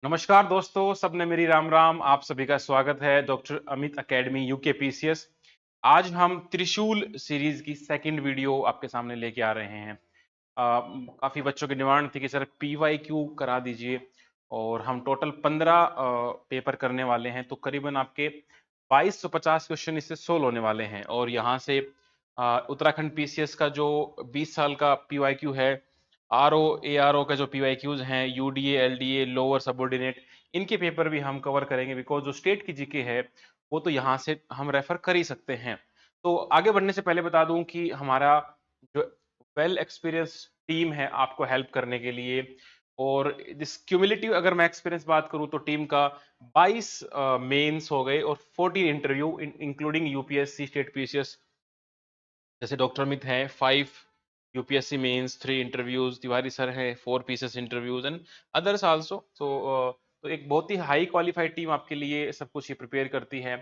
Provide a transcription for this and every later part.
नमस्कार दोस्तों, सबने मेरी राम राम। आप सभी का स्वागत है doctor Amit academy UK PCS. आज हम त्रिशूल सीरीज की सेकंड वीडियो आपके सामने लेके आ रहे हैं। काफी बच्चों की डिमांड थी कि सर पीवाईक्यू करा दीजिए, और हम टोटल 15 पेपर करने वाले हैं, तो करीबन आपके 2250 क्वेश्चन इससे सोल्व होने वाले हैं। और यहाँ से उत्तराखंड पीसीएस का जो 20 साल का पीवाईक्यू है, आरओ एआरओ का जो पीवाईक्यूज हैं, यूडीए एलडीए लोअर सबऑर्डिनेट, इनके पेपर भी हम कवर करेंगे। बिकॉज जो स्टेट की जीके है वो तो यहाँ से हम रेफर कर ही सकते हैं। तो आगे बढ़ने से पहले बता दूं कि हमारा जो वेल एक्सपीरियंस टीम है आपको हेल्प करने के लिए, और दिस क्यूमुलेटिव अगर मैं एक्सपीरियंस बात करूं तो टीम का 22 मेंस हो गए और 14 interview including UPSC state PCS. जैसे डॉक्टर अमित है 5 UPSC mains, 3 interviews, Tiwari sir है 4 PCS interviews and others also. तो एक बहुत ही हाई क्वालिफाइड टीम आपके लिए सब कुछ ये प्रिपेयर करती है।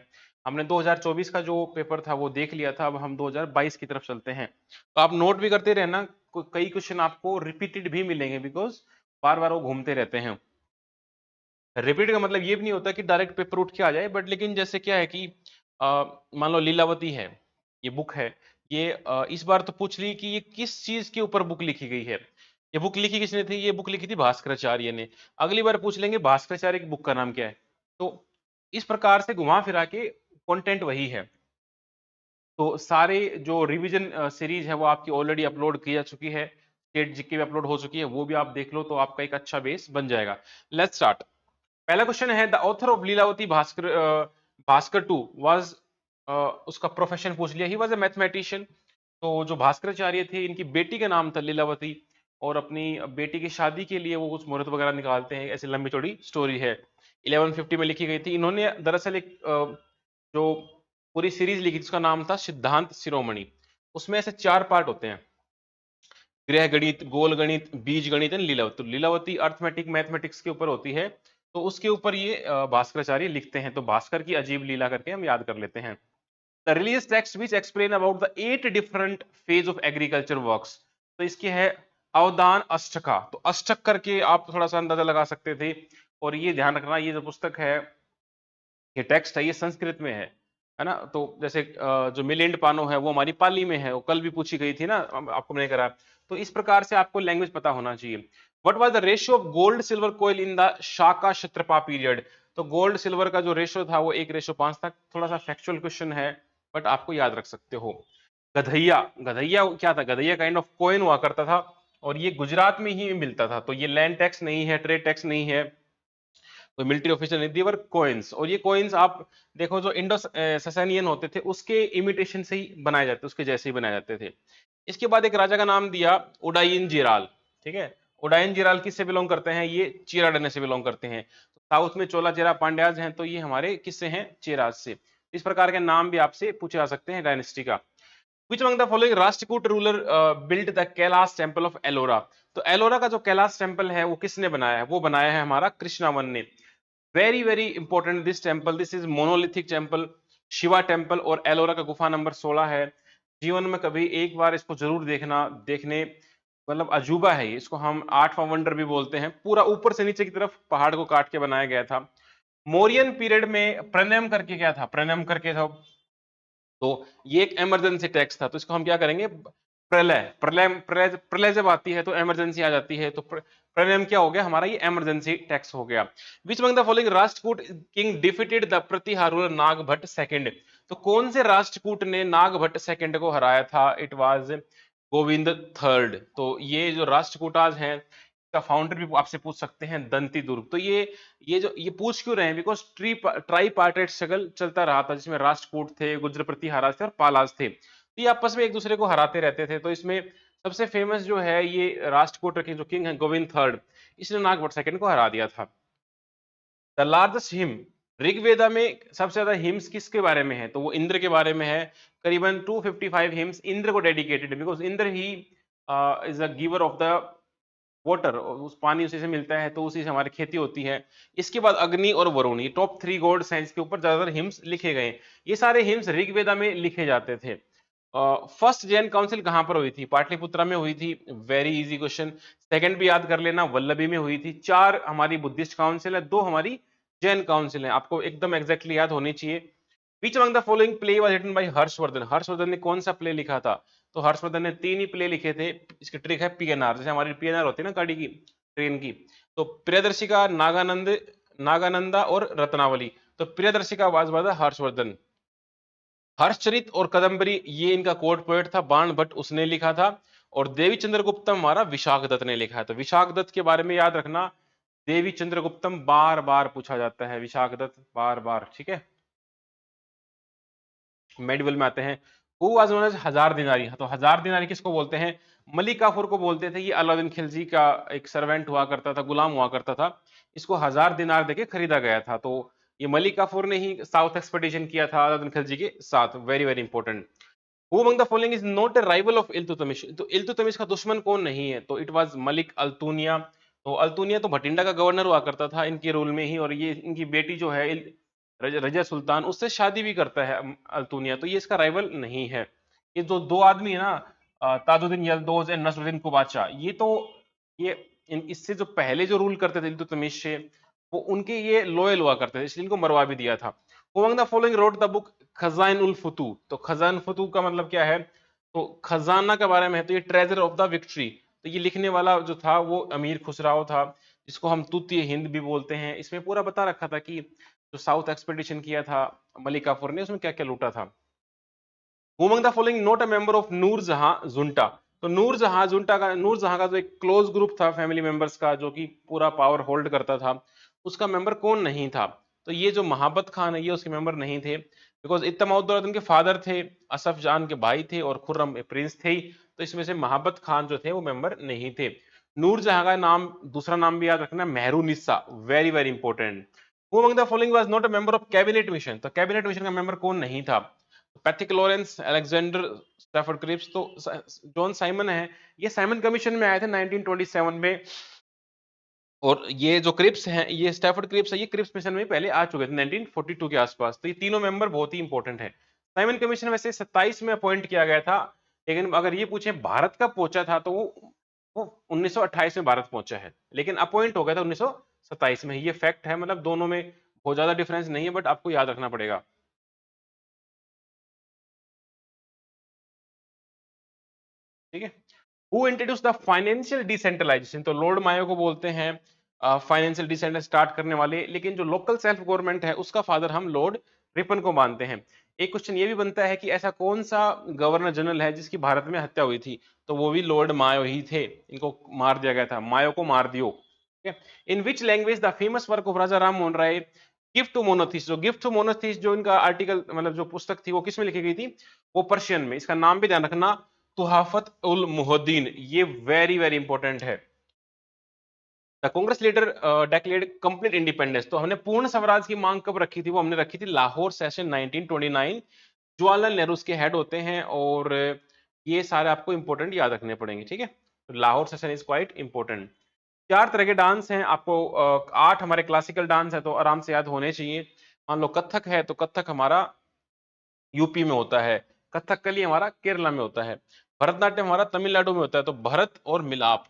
हमने 2024 का जो पेपर था वो देख लिया था, अब हम 2022 की तरफ चलते हैं। तो आप नोट भी करते रहना, कई क्वेश्चन आपको रिपीटेड भी मिलेंगे, बिकॉज बार बार वो घूमते रहते हैं। रिपीट का मतलब ये भी नहीं होता कि डायरेक्ट पेपर उठ के आ जाए, बट लेकिन जैसे क्या है कि मान लो लीलावती है, ये बुक है, ये इस बार तो पूछ ली कि ये किस चीज के ऊपर बुक लिखी गई है। ये बुक लिखी किसने थी? ये बुक लिखी थी भास्कराचार्य ने। अगली बार पूछ लेंगे भास्कराचार्य की बुक का नाम क्या है। तो इस प्रकार से घुमा फिरा के कंटेंट वही है। तो सारे जो रिवीजन सीरीज है वो आपकी ऑलरेडी अपलोड की जा चुकी है, स्टेट जीके भी अपलोड हो चुकी है, वो भी आप देख लो तो आपका एक अच्छा बेस बन जाएगा। Let's start. पहला क्वेश्चन है, the author of Lilavati Bhaskar Bhaskar two was, उसका प्रोफेशन पूछ लिया, ही वाज ए मैथमेटिशियन। तो जो भास्कराचार्य थे इनकी बेटी का नाम था लीलावती, और अपनी बेटी की शादी के लिए वो कुछ मुहूर्त वगैरह निकालते हैं, ऐसी लंबी चौड़ी स्टोरी है। 1150 में लिखी गई थी। इन्होंने दरअसल एक जो पूरी सीरीज लिखी जिसका नाम था सिद्धांत शिरोमणि। उसमें ऐसे 4 पार्ट होते हैं, गृह गणित, गोल गणित, बीज गणित एंड लीलावती। तो लीलावती अर्थमेटिक मैथमेटिक्स के ऊपर होती है, तो उसके ऊपर ये भास्कराचार्य लिखते हैं। तो भास्कर की अजीब लीला करके हम याद कर लेते हैं। The religious text which explain about the 8 different phase of agriculture works. तो इसके है अवदान अष्टका। तो अष्टक करके आप थोड़ा सा अंदाजा लगा सकते थे। और ये ध्यान रखना, ये जो पुस्तक है, ये टेक्स्ट है, ये संस्कृत में है ना। तो जैसे जो मिलिंड पानो है वो हमारी पाली में है, वो कल भी पूछी गई थी ना, आपको मैंने करा। तो इस प्रकार से आपको लैंग्वेज पता होना चाहिए। What was the ratio of gold silver कोयल in the Shaka Kshatrapa period. तो गोल्ड सिल्वर का जो रेशियो था वो 1:5 था। थोड़ा सा फैक्चुअल क्वेश्चन है, बट आपको याद रख सकते हो। गधैया, गधैया क्या था? गधैया काइंड ऑफ कॉइन हुआ करता था, और ये गुजरात में ही मिलता था। तो ये लैंड टैक्स नहीं है, ट्रेड टैक्स नहीं है, तो मिलिट्री ऑफिसर नहीं, देवर कॉइन्स। और ये कॉइन्स आप देखो, जो इंडो ससैनियन होते थे उसके इमिटेशन से ही बनाए जाते, उसके जैसे ही बनाए जाते थे। इसके बाद एक राजा का नाम दिया उडाइन जिराल। ठीक है, उडाइन जिराल किससे बिलोंग करते हैं? ये चेरा डने से बिलोंग करते हैं। साउथ में चोला चेरा पांड्याज हैं, तो ये हमारे किससे हैं? चेराज से। इस प्रकार के नाम भी आपसे पूछे जा सकते हैं डायनेस्टी का। Which among the following Rashtrakuta ruler built the Kailash temple of Ellora. तो एलोरा का जो कैलाश टेम्पल है वो किसने बनाया है? वो बनाया है हमारा कृष्णावन ने। Very very important this temple, this is monolithic temple, Shiva temple, और एलोरा का गुफा नंबर 16 है। जीवन में कभी एक बार इसको जरूर देखना, देखने मतलब अजूबा है ये। इसको हम 8वां वंडर भी बोलते हैं। पूरा ऊपर से नीचे की तरफ पहाड़ को काट के बनाया गया था। मौर्यन पीरियड में प्रणयम करके क्या था? प्रणयम करके था। तो ये एक इमरजेंसी टैक्स था, तो इसको हम क्या करेंगे? प्रलय, प्रलय प्रलय प्रलय जब आती है तो इमरजेंसी आ जाती है, तो प्रलय क्या हो गया हमारा? ये इमरजेंसी टैक्स हो गया। Which among the following Rashtrakuta king defeated the Pratihara ruler Nagabhata second. तो कौन से राष्ट्रकूट ने नागभट्ट सेकंड को हराया था? It was Govind third. तो ये जो राष्ट्रकूटाज हैं, इसका फाउंडर भी आपसे पूछ सकते हैं, दंती दुर्ग। तो ये पूछ क्यों रहे हैं? बिकॉज ट्राई पार्टेड स्ट्रगल चलता रहा था, जिसमें राष्ट्रकूट थे, गुर्जर प्रतिहाराज थे और पालाज थे। तो ये आपस में एक दूसरे को हराते रहते थे। तो इसमें सबसे फेमस जो है ये राष्ट्रकूट के जो किंग है गोविंद थर्ड, इसने नागभट्ट सेकंड को हरा दिया था। द लार्जेस्ट हिम, ऋग्वेदा में सबसे ज्यादा हिम्स किसके बारे में है? तो वो इंद्र के बारे में है। करीबन 255 हिम्स इंद्र को डेडिकेटेड है, because Indra he is the giver of the water, उस पानी उसी से मिलता है, तो उसी से हमारी खेती होती है। इसके बाद अग्नि और वरुण, ये टॉप 3 गॉड्स हैं जिसके ऊपर ज्यादातर हिम्स लिखे गए। ये सारे हिम्स ऋग्वेदा में लिखे जाते थे। फर्स्ट जैन काउंसिल कहां पर हुई थी? पाटलिपुत्रा में हुई थी। Very easy question. सेकंड भी याद कर लेना, वल्लभी में हुई थी। 4 हमारी बुद्धिस्ट काउंसिल है, 2 हमारी जैन काउंसिल है, आपको एकदम एग्जैक्टली याद होनी चाहिए। Which among the following play was written by Harshavardhan? Harshavardhan ने कौन सा प्ले लिखा था? तो हर्षवर्धन ने 3 ही प्ले लिखे थे। इसकी ट्रिक है पीएनआर, जैसे हमारी पीएनआर होती है ना गाड़ी की, ट्रेन की। तो प्रियदर्शिका, नागानंदा और रत्नावली। तो Priyadarshika was by the Harshvardhan. Harshacharita और कदम्बरी ये इनका कोर्ट पोएट था, बाण भट्ट उसने लिखा था। और देवी चंद्रगुप्तम हमारा विशाख दत्त ने लिखा है। तो विशाख दत्त के बारे में याद रखना, देवी चंद्रगुप्तम बार बार पूछा जाता है, विशाख दत्त बार बार, ठीक है। मेडिवल में आते हैं। हु वाज नोन एज हजार दिनारी? तो हजार दिनारी किसको बोलते हैं? मलिक काफूर को बोलते थे। ये अलाउद्दीन खिलजी का एक सर्वेंट हुआ करता था, गुलाम हुआ करता था। इसको 1000 दिनार देके खरीदा गया था। तो ये मलिक काफूर ने ही साउथ एक्सपेडिशन किया था अलाउद्दीन खिलजी के साथ। Very very important. Who among the following is not a rival of Iltutmish? तो इल्तुतमिश का दुश्मन कौन नहीं है? तो इट वाज मलिक अल्तुनिया। तो अल्तुनिया तो भटिंडा का गवर्नर हुआ करता था इनके रूल में ही, और ये इनकी बेटी जो है रजिया सुल्तान, उससे शादी भी करता है अल्तुनिया। तो ये इसका राइवल नहीं है। ये जो 2 आदमी है ना, ताजुद्दीन यलदौज एंड नसरुद्दीन कुबाचा, ये तो ये इससे जो पहले जो रूल करते थे इल्तुतमिश से, वो उनके ये लॉयल हुआ करते थे, इसलिए इनको मरवा भी दिया था। Who among the following wrote the book Khazain ul Futuh? तो खजान फतू का मतलब क्या है? तो खजाना के बारे में है, तो ये ट्रेजर ऑफ द विक्ट्री। तो ये लिखने वाला जो था वो अमीर खुसराव था, जिसको हम तूतीय हिंद भी बोलते हैं। इसमें पूरा बता रखा था कि जो साउथ एक्सपेडिशन किया था मलिक काफूर ने, उसमें क्या क्या लूटा था। Among the following not a member of Nurjahan junta? तो नूरजहां जुंटा का, नूरजहां का जो एक क्लोज ग्रुप था फैमिली मेंबर्स का, जो कि पूरा पावर होल्ड करता था, उसका मेंबर कौन नहीं था? तो ये जो महाबत खान है, ये उसके मेंबर नहीं थे, बिकॉज इत्तमाउद्दौला उनके फादर थे, असफ जान के भाई थे, और खुर्रम प्रिंस थे ही। तो इसमें से महाबत खान जो थे वो मेंबर नहीं थे। नूरजहां का नाम, दूसरा नाम भी याद रखना, Mehrunnisa. Very very important. Who among the following was not a member of cabinet mission? तो कैबिनेट मिशन का मेंबर कौन नहीं था? Pethick Lawrence, Alexander Stafford Cripps. तो जॉन साइमन है, ये साइमन कमीशन में आए थे 1927 में। और ये जो क्रिप्स हैं, ये स्टैफर्ड क्रिप्स है, ये क्रिप्स मिशन में पहले आ चुके थे 1942 के आसपास। तो ये तीनों मेंबर बहुत ही इंपॉर्टेंट है। साइमन कमीशन वैसे 27 में अपॉइंट किया गया था, लेकिन अगर ये पूछे भारत कब पहुंचा था, तो वो 1928 में भारत पहुंचा है, लेकिन अपॉइंट हो गया था 1927 में। ये फैक्ट है, मतलब दोनों में बहुत ज्यादा डिफरेंस नहीं है, बट आपको याद रखना पड़ेगा, ठीक है। Who introduce the financial decentralisation? तो लॉर्ड मायो को बोलते हैं फाइनेंशियल डिसेंट्रल स्टार्ट करने वाले, लेकिन जो लोकल सेल्फ गवर्नमेंट है उसका फादर हम लॉर्ड रिपन को मानते हैं। एक क्वेश्चन ये भी बनता है कि ऐसा कौन सा गवर्नर जनरल है जिसकी भारत में हत्या हुई थी? तो वो भी लॉर्ड मायो ही थे, इनको मार दिया गया था, मायो को मार दियो, ठीक है। In which language the famous work of Raja Ram Mohan Roy gift to monotheists? जो गिफ्ट टू मोनोथिस, जो इनका आर्टिकल, मतलब जो पुस्तक थी, वो किस में लिखी गई थी? वो पर्शियन में। इसका नाम भी ध्यान रखना, तुहाफत उल मुहद्दीन। ये वेरी वेरी इंपॉर्टेंट है। The Congress leader declared complete independence? तो हमने पूर्ण स्वराज की मांग कब रखी थी? वो हमने रखी थी लाहौर सेशन 1929। जवाहरलाल नेहरू उसके हेड होते हैं, और ये सारे आपको इंपॉर्टेंट याद रखने पड़ेंगे, ठीक है। तो Lahore session is quite important. 4 तरह के डांस हैं आपको, 8 हमारे क्लासिकल डांस है, तो आराम से याद होने चाहिए। मान लो कथक है, तो कथक हमारा यूपी में होता है। कथकली हमारा केरला में होता है। भरतनाट्यम हमारा तमिलनाडु में होता है। तो भरत और मिलाप,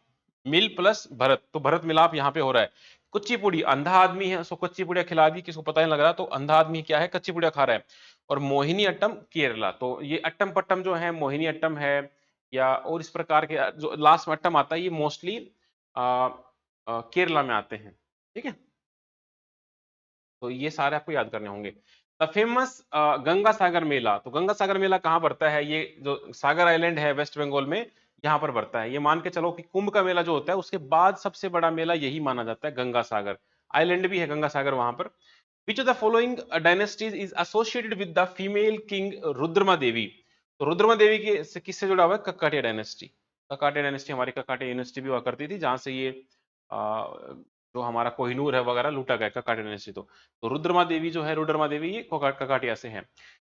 मिल प्लस भरत, तो भरत मिलाप यहाँ पे हो रहा है। कुचिपुड़ी, अंधा आदमी है, उसको कच्ची पुड़िया खिला दी, किसको पता नहीं लग रहा, तो अंधा आदमी क्या है? कच्ची पुड़िया खा रहा है। और मोहिनी अट्टम केरला, तो ये अट्टम पट्टम जो है, मोहिनी अट्टम है, या और इस प्रकार के जो लास्ट में अट्टम आता है, ये मोस्टली केरला में आते हैं, ठीक है। तो ये सारे आपको याद करने होंगे। द फेमस गंगा सागर मेला? तो गंगा सागर मेला कहाँ पड़ता है? ये जो सागर आइलैंड है वेस्ट बंगाल में, यहाँ पर पड़ता है। ये मान के चलो कि कुंभ का मेला जो होता है उसके बाद सबसे बड़ा मेला यही माना जाता है, गंगा सागर आइलैंड भी है गंगा सागर वहां पर। Which of the following dynasties is associated with the female king Rudrama Devi? तो रुद्रमा देवी के से किससे जुड़ा हुआ है? ककाटिया डायनेस्टी। ककाटिया डायनेस्टी हमारी ककाटिया यूनिवर्सिटी भी हुआ करती थी, जहां से ये जो हमारा कोहिनूर है वगैरह लूटा गया, ककाटिया डायनेस्टी। तो रुद्रमा देवी जो है, रुद्रमा देवी ये ककाटिया से है।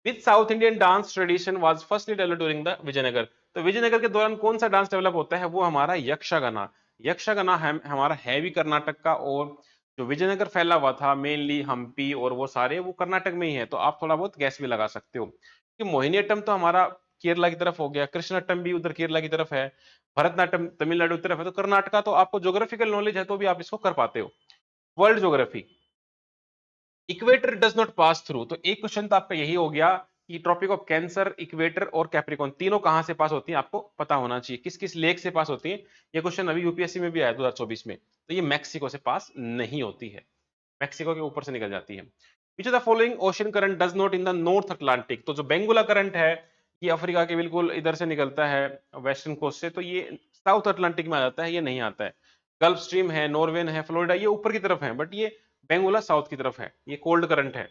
Which South Indian dance tradition was firstly developed during the Vijayanagar? तो विजयनगर के दौरान कौन सा डांस डेवलप होता है? वो हमारा यक्षगाना। यक्षगाना हमारा है भी कर्नाटक का, और जो विजयनगर फैला हुआ था मेनली हम्पी और वो सारे, वो कर्नाटक में ही है। तो आप थोड़ा बहुत गैस भी लगा सकते हो कि मोहिनीअट्टम तो हमारा केरला की तरफ हो गया, कृष्णाटम भी उधर केरला की तरफ है, भरतनाट्यम तमिलनाडु की तरफ है, तो कर्नाटका तो आपको ज्योग्राफिकल नॉलेज है तो भी आप इसको कर पाते हो। World geography, equator does not pass through, तो एक क्वेश्चन तो आपका यही हो गया कि ट्रॉपिक ऑफ कैंसर, इक्वेटर और कैप्रिकॉन तीनों कहां से पास होती हैं, आपको पता होना चाहिए किस किस लेक से पास होती है। ये क्वेश्चन अभी यूपीएससी में भी आया 2024 में, तो ये मैक्सिको से पास नहीं होती है, मैक्सिको के ऊपर से निकल जाती है। Which of the following ocean current does not in the north Atlantic, तो जो बेंगुला करंट है ये अफ्रीका के बिल्कुल इधर से निकलता है वेस्टर्न कोस्ट से, तो ये साउथ अटलांटिक में आ जाता है, ये नहीं आता है। गल्फ स्ट्रीम है, नॉर्वेन है, फ्लोरिडा, ये ऊपर की तरफ है, बट ये बेंगुला साउथ की तरफ है, ये कोल्ड करंट है।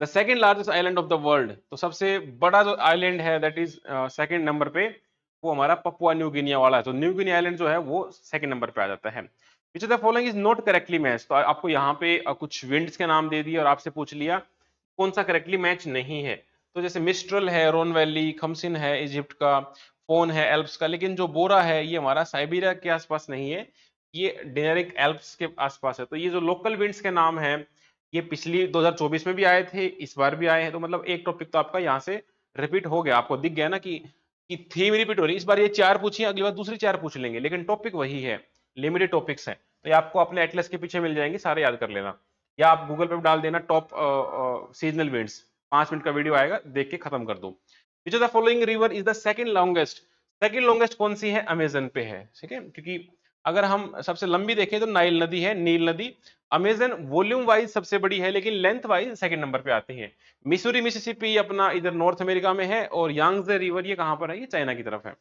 The second largest island of the world, तो सबसे बड़ा जो आइलैंड है दैट इज सेकेंड नंबर पे, वो हमारा पपुआ न्यू गिनिया वाला है, तो न्यू गिनिया आइलैंड जो है वो सेकेंड नंबर पे आ जाता है। Which of the following is not correctly match, तो आपको यहाँ पे कुछ विंड्स के नाम दे दिए और आपसे पूछ लिया कौन सा करेक्टली मैच नहीं है, तो जैसे मिस्ट्रल है, रोन वैली, खमसिन है इजिप्ट का, फोन है एल्प्स का, लेकिन जो बोरा है ये हमारा साइबेरिया के आसपास नहीं है, ये डेनरिक एल्प्स के आसपास है। तो ये जो लोकल विंड्स के नाम है ये पिछली 2024 में भी आए थे, इस बार भी आए हैं, तो मतलब एक टॉपिक तो आपका यहाँ से रिपीट हो गया, आपको दिख गया ना कि थीम रिपीट हो रही है। इस बार ये 4 पूछिए, अगली बार दूसरी 4 पूछ लेंगे, लेकिन टॉपिक वही है, लिमिटेड टॉपिक्स हैं, तो ये आपको अपने एटलस के पीछे मिल जाएंगे, सारे याद कर लेना, या आप गूगल पे डाल देना टॉप सीजनल विंड्स, 5 मिनट का वीडियो आएगा, देख के खत्म कर दो। विच of the following river is the second longest, second longest कौन सी है, अमेजन पे है, ठीक है, क्योंकि अगर हम सबसे लंबी देखें तो नाइल नदी है, नील नदी। अमेजन वॉल्यूम वाइज सबसे बड़ी है, लेकिन लेंथ वाइज सेकंड नंबर पे आती है। मिसूरी मिसिसिपी अपना इधर नॉर्थ अमेरिका में है, और यांगजे रिवर ये कहां पर है, ये चाइना की तरफ है।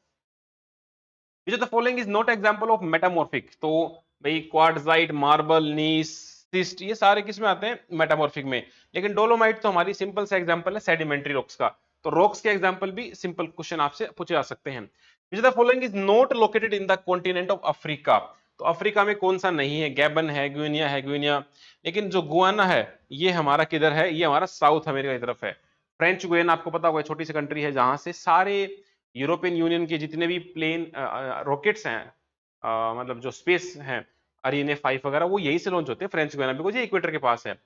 Which of the following is not example of metamorphic, तो भाई क्वार्टजाइट, मार्बल, नीस, सिस्ट, ये सारे किस में आते हैं, मेटामॉर्फिक में, लेकिन डोलोमाइट तो हमारी सिंपल सा एग्जांपल है सेडिमेंट्री रॉक्स का, तो रॉक्स के एग्जांपल भी सिंपल क्वेश्चन आपसे पूछे जा सकते हैं। विच of the following is not located in the continent of Africa, तो अफ्रीका में कौन सा नहीं है, गैबन है, ग्विनिया है, ग्विनिया, लेकिन जो गुआना है ये हमारा किधर है, ये हमारा साउथ अमेरिका की तरफ है। फ्रेंच गुयाना आपको पता होगा, छोटी सी कंट्री है जहां से सारे यूरोपियन यूनियन के जितने भी प्लेन रॉकेट्स हैं, मतलब जो स्पेस हैं, अरीने 5 वगैरह, वो यही से लॉन्च होते हैं फ्रेंच गुयाना, बिकॉज ये इक्वेटर के पास है।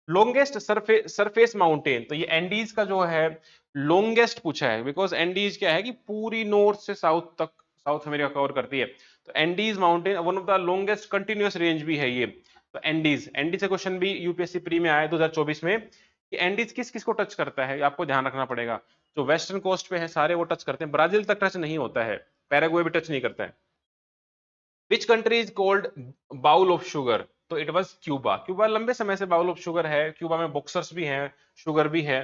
लॉन्गेस्ट सरफेस माउंटेन, तो ये एंडीज का जो है लॉन्गेस्ट पूछा है, बिकॉज एंडीज क्या है कि पूरी नॉर्थ से साउथ तक साउथ अमेरिका कवर करती है, तो Andes mountain one of the longest continuous range भी है ये। तो एंडीज, एंडीज से क्वेश्चन भी यूपीएससी प्री में आया 2024 में, कि एंडीज किस किस को टच करता है, आपको ध्यान रखना पड़ेगा। जो वेस्टर्न कोस्ट पे है सारे वो टच करते हैं, ब्राजील तक टच नहीं होता है, पैराग्वे भी टच नहीं करता है। Which country is called bowl of sugar, तो इट वाज क्यूबा, क्यूबा लंबे समय से बाउल ऑफ शुगर है, क्यूबा में बॉक्सर्स भी हैं, शुगर भी है।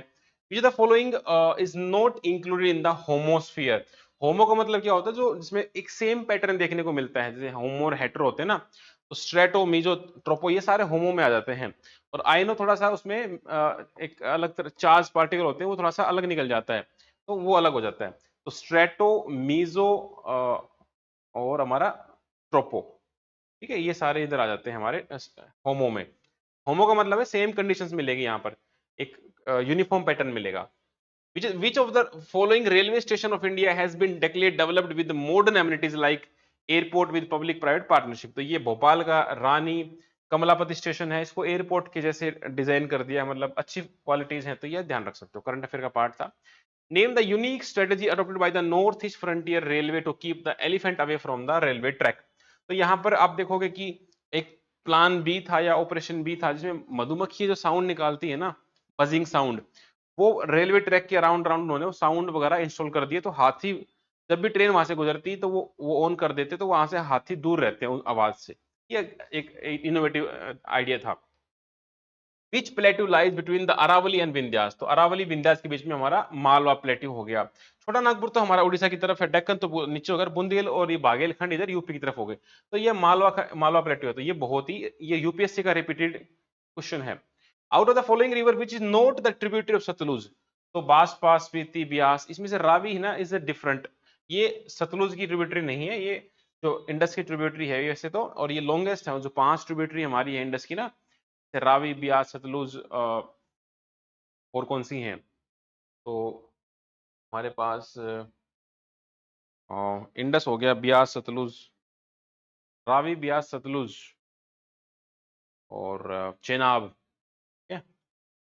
Which the following is not included in the homosphere, homo का मतलब क्या होता है, जो जिसमें एक सेम पैटर्न देखने को मिलता है, जैसे होमो और हेटेरो होते हैं ना, तो स्ट्रेटो, मीजो, ट्रोपो, ये सारे होमो में आ जाते हैं, और आइनो थोड़ा सा उसमें एक अलग तरह चार्ज पार्टिकल होते हैं, वो थोड़ा सा अलग निकल जाता है, तो वो अलग हो जाता है। तो स्ट्रेटो, मीजो और हमारा ट्रोपो, ठीक है, ये सारे इधर आ जाते हैं हमारे होमो में। होमो का मतलब है सेम कंडीशंस मिलेगी, यहाँ पर एक यूनिफॉर्म पैटर्न मिलेगा। Which of the following railway station of India has been declared developed with modern amenities like airport with public private partnership, तो ये भोपाल का रानी कमलापति स्टेशन है, इसको एयरपोर्ट के जैसे डिजाइन कर दिया, मतलब अच्छी क्वालिटीज हैं, तो ये ध्यान रख सकते हो, करंट अफेयर का पार्ट था। Name the unique strategy adopted by the North East Frontier Railway to keep the elephant away from the railway track, तो यहाँ पर आप देखोगे कि एक प्लान बी था या ऑपरेशन बी था, जिसमें मधुमक्खी जो साउंड निकालती है ना, बजिंग साउंड, वो रेलवे ट्रैक के अराउंड अराउंड उन्होंने साउंड वगैरह इंस्टॉल कर दिए, तो हाथी जब भी ट्रेन वहां से गुजरती तो वो ऑन कर देते, तो वहां से हाथी दूर रहते हैं उस आवाज से। ये एक इनोवेटिव आइडिया था। Which plateau lies between the Aravalli and Vindhyas, तो अरावली विंध्यास के बीच में हमारा मालवा प्लेट्यू हो गया। छोटा नागपुर तो हमारा उड़ीसा की तरफ है, डेक्कन तो नीचे होकर बुंदेल और ये बागेलखंड इधर यूपी की तरफ हो गए, तो ये मालवा प्लेट्यू है, तो ये बहुत ही ये यूपीएससी का रिपीटेड क्वेश्चन है। Out of the following river which is not the tributary of Sutlej, तो बांसपास, स्पीति, ब्यास, इसमें से रावी है ना इज अ डिफरेंट, ये सतलुज की ट्रिब्यूटरी नहीं है, ये जो इंडस की ट्रिब्यूटरी है वैसे तो, और ये लॉन्गेस्ट है, जो 5 ट्रिब्यूटरी हमारी है इंडस की ना, रावी, ब्यास, सतलुज, और कौन सी हैं, तो हमारे पास इंडस हो गया, ब्यास, सतलुज, रावी, ब्यास, सतलुज और चेनाब, ठीक है,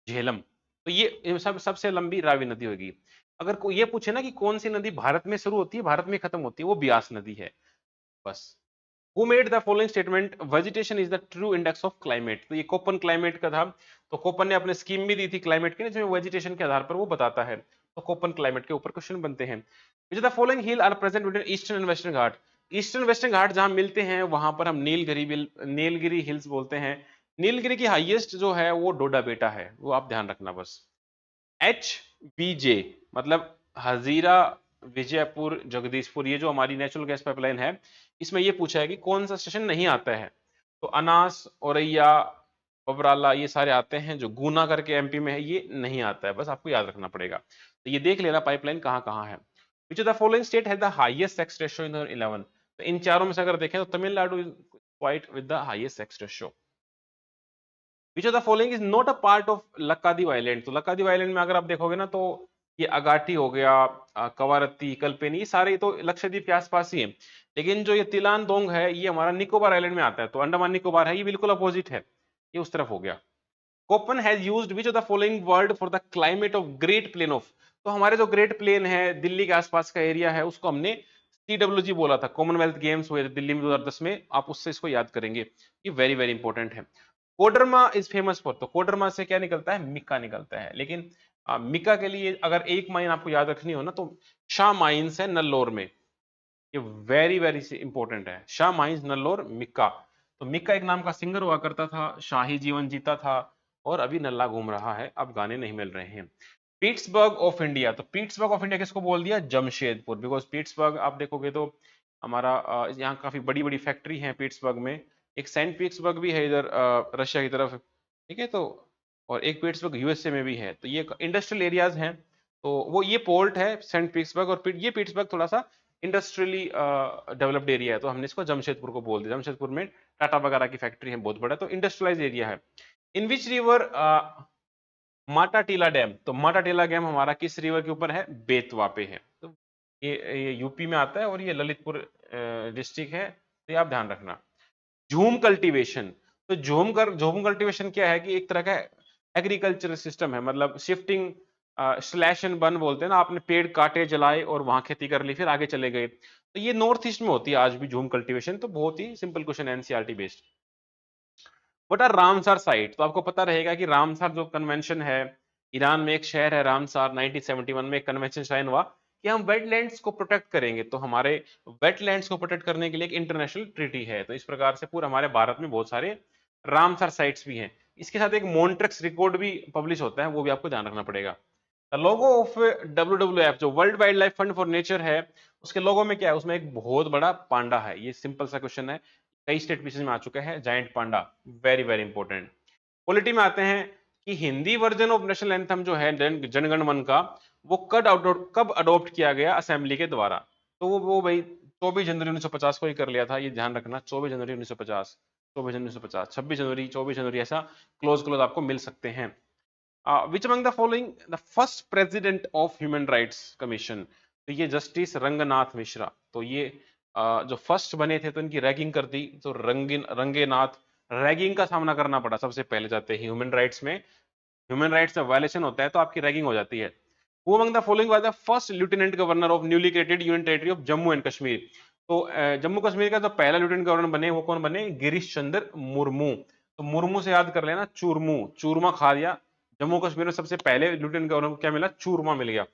झेलम, तो ये सबसे लंबी रावी नदी होगी। अगर कोई ये पूछे ना कि कौन सी नदी भारत में शुरू होती है भारत में खत्म होती है, वो ब्यास नदी है बस। Who made the following statement? Vegetation is the true index of climate। तो ये कोपन क्लाइमेट का था। तो कोपन ने अपने स्कीम भी दी थी क्लाइमेट की, जिसमें वेजिटेशन के आधार पर वो बताता है। तो कोपन क्लाइमेट के ऊपर क्वेश्चन बनते हैं। Which of the following hill are present between eastern and western ghat? Eastern western ghat जहां मिलते हैं वहां पर हम नीलगिरी हिल्स बोलते हैं। नीलगिरी की हाईएस्ट जो है वो डोडा बेटा है, वो आप ध्यान रखना बस। एच बी जे मतलब हजीरा विजयपुर जगदीशपुर, ये जो हमारी नेचुरल गैस पाइपलाइन है, इसमें ये पूछा है कि कौन सा स्टेशन नहीं आता है। तो अनास, औरैया, बबराला ये सारे आते हैं। जो गुना करके एमपी में है ये नहीं आता है, बस आपको याद रखना पड़ेगा। तो ये देख लेना पाइपलाइन कहाँ कहाँ है। Which of the following state has the highest sex ratio in 2011? तो इन चारों में से अगर देखें तो Tamil Nadu is quite with the highest sex ratio. Which of the following is not a part of Laccadive island? तो लक्कादीव आइलैंड में अगर आप देखोगे ना तो ये अगाटी हो गया, कवारत्ती, कल्पेनी, ये सारे तो लक्षद्वीप के आसपास ही है। लेकिन जो ये तिलानडोंग है ये हमारा निकोबार आइलैंड में आता है, तो अंडमान निकोबार है, ये बिल्कुल अपोजिट है, ये उस तरफ हो गया। Köppen has used which of the following word for the climate of great plain of? तो हमारे जो ग्रेट प्लेन है दिल्ली के आसपास का एरिया है उसको हमने CWG बोला था। कॉमनवेल्थ गेम्स हुए थे दिल्ली में 2010 में, आप उससे इसको याद करेंगे, ये वेरी वेरी इंपॉर्टेंट है। कोडरमा इज फेमस फॉर, तो कोडरमा से क्या निकलता है? मिक्का निकलता है। लेकिन मिक्का के लिए अगर एक माइन आपको याद रखनी हो ना तो शाह माइंस है नल्लोर में, ये वेरी वेरी इंपॉर्टेंट है। शाह माइंस, नल्लोर, मिक्का। तो मिक्का एक नाम का सिंगर हुआ करता था, शाही जीवन जीता था और अभी नल्ला घूम रहा है, अब गाने नहीं मिल रहे हैं। पीट्सबर्ग ऑफ इंडिया, तो पीट्सबर्ग ऑफ इंडिया किसको बोल दिया? जमशेदपुर। बिकॉज पीट्सबर्ग आप देखोगे तो हमारा यहाँ काफी बड़ी बड़ी फैक्ट्री है पीट्सबर्ग में। एक सेंट पीट्सबर्ग भी है इधर रशिया की तरफ, ठीक है। तो और एक पीट्सबर्ग यूएसए में भी है, तो ये इंडस्ट्रियल एरियाज हैं। तो वो ये पोर्ट है सेंट पीट्सबर्ग, और ये पीट्सबर्ग थोड़ा सा इंडस्ट्रियली डेवलप्ड एरिया है, तो हमने इसको जमशेदपुर को बोल दिया। जमशेदपुर में टाटा वगैरह की फैक्ट्री है बहुत बड़ा, तो इंडस्ट्रियलाइज एरिया है। इन विच रिवर माटाटीला डैम, तो माटाटीला डैम हमारा किस रिवर के ऊपर है? बेतवा पे है। तो ये यूपी में आता है और ये ललितपुर डिस्ट्रिक्ट है, तो ये आप ध्यान रखना। झूम कल्टीवेशन, तो झूम कल्टीवेशन क्या है कि एक तरह का एग्रीकल्चर सिस्टम है, मतलब शिफ्टिंग स्लैश एंड बर्न बोलते हैं ना, आपने पेड़ काटे जलाए और वहां खेती कर ली फिर आगे चले गए। तो ये नॉर्थ ईस्ट में होती है आज भी झूम कल्टीवेशन। तो बहुत ही simple question, NCERT based. What are Ramsar site? तो आपको पता रहेगा कि रामसर जो कन्वेंशन है, ईरान में एक शहर है रामसर, 1971 में एक कन्वेंशन साइन हुआ कि हम वेटलैंड्स को प्रोटेक्ट करेंगे। तो हमारे वेटलैंड्स को प्रोटेक्ट करने के लिए एक इंटरनेशनल ट्रीटी है। तो इस प्रकार से पूरा हमारे भारत में बहुत सारे रामसर साइट्स भी हैं। इसके साथ एक मॉन्ट्रिक्स रिकॉर्ड भी पब्लिश होता है, वो भी आपको ध्यान रखना पड़ेगा। द लोगो ऑफ WWF, जो world wild life fund for nature है, उसके लोगो में क्या है? उसमें एक बहुत बड़ा पांडा है। ये सिंपल सा क्वेश्चन है, कई स्टेट पीसेज में आ चुका है, जायंट पांडा, वेरी वेरी इंपॉर्टेंट। पॉलिटी में आते हैं कि Hindi version of national anthem जो है जनगण मन का, वो कब अडॉप्ट किया गया असेंबली के द्वारा? तो वो भाई 24 जनवरी 1950 को ही कर लिया था, ये ध्यान रखना। 24 जनवरी 1950, 24 जनवरी 1950, 26 जनवरी, 24 जनवरी, ऐसा क्लोज क्लोज आपको मिल सकते हैं। विच among the following the first president of human rights commission? तो ये जस्टिस रंगनाथ मिश्रा। तो ये जो फर्स्ट बने थे तो इनकी रैगिंग कर दी, तो रंगेनाथ, रैगिंग का सामना करना पड़ा सबसे पहले जाते ही ह्यूमन राइट्स में। ह्यूमन राइट्स में वायलेशन होता है तो आपकी रैगिंग हो जाती है। Who among the following was the first lieutenant governor of newly created union territory of Jammu and Kashmir? तो जम्मू कश्मीर का जो पहला लेफ्टिनेंट गवर्नर बने वो कौन बने? गिरीश चंद्र मुर्मू। तो मुर्मू से याद कर लेना, चूरमू, चूरमा खा लिया। जम्मू कश्मीर में सबसे पहले लेफ्टिनेंट गवर्नर को क्या मिला? चूरमा मिल गया।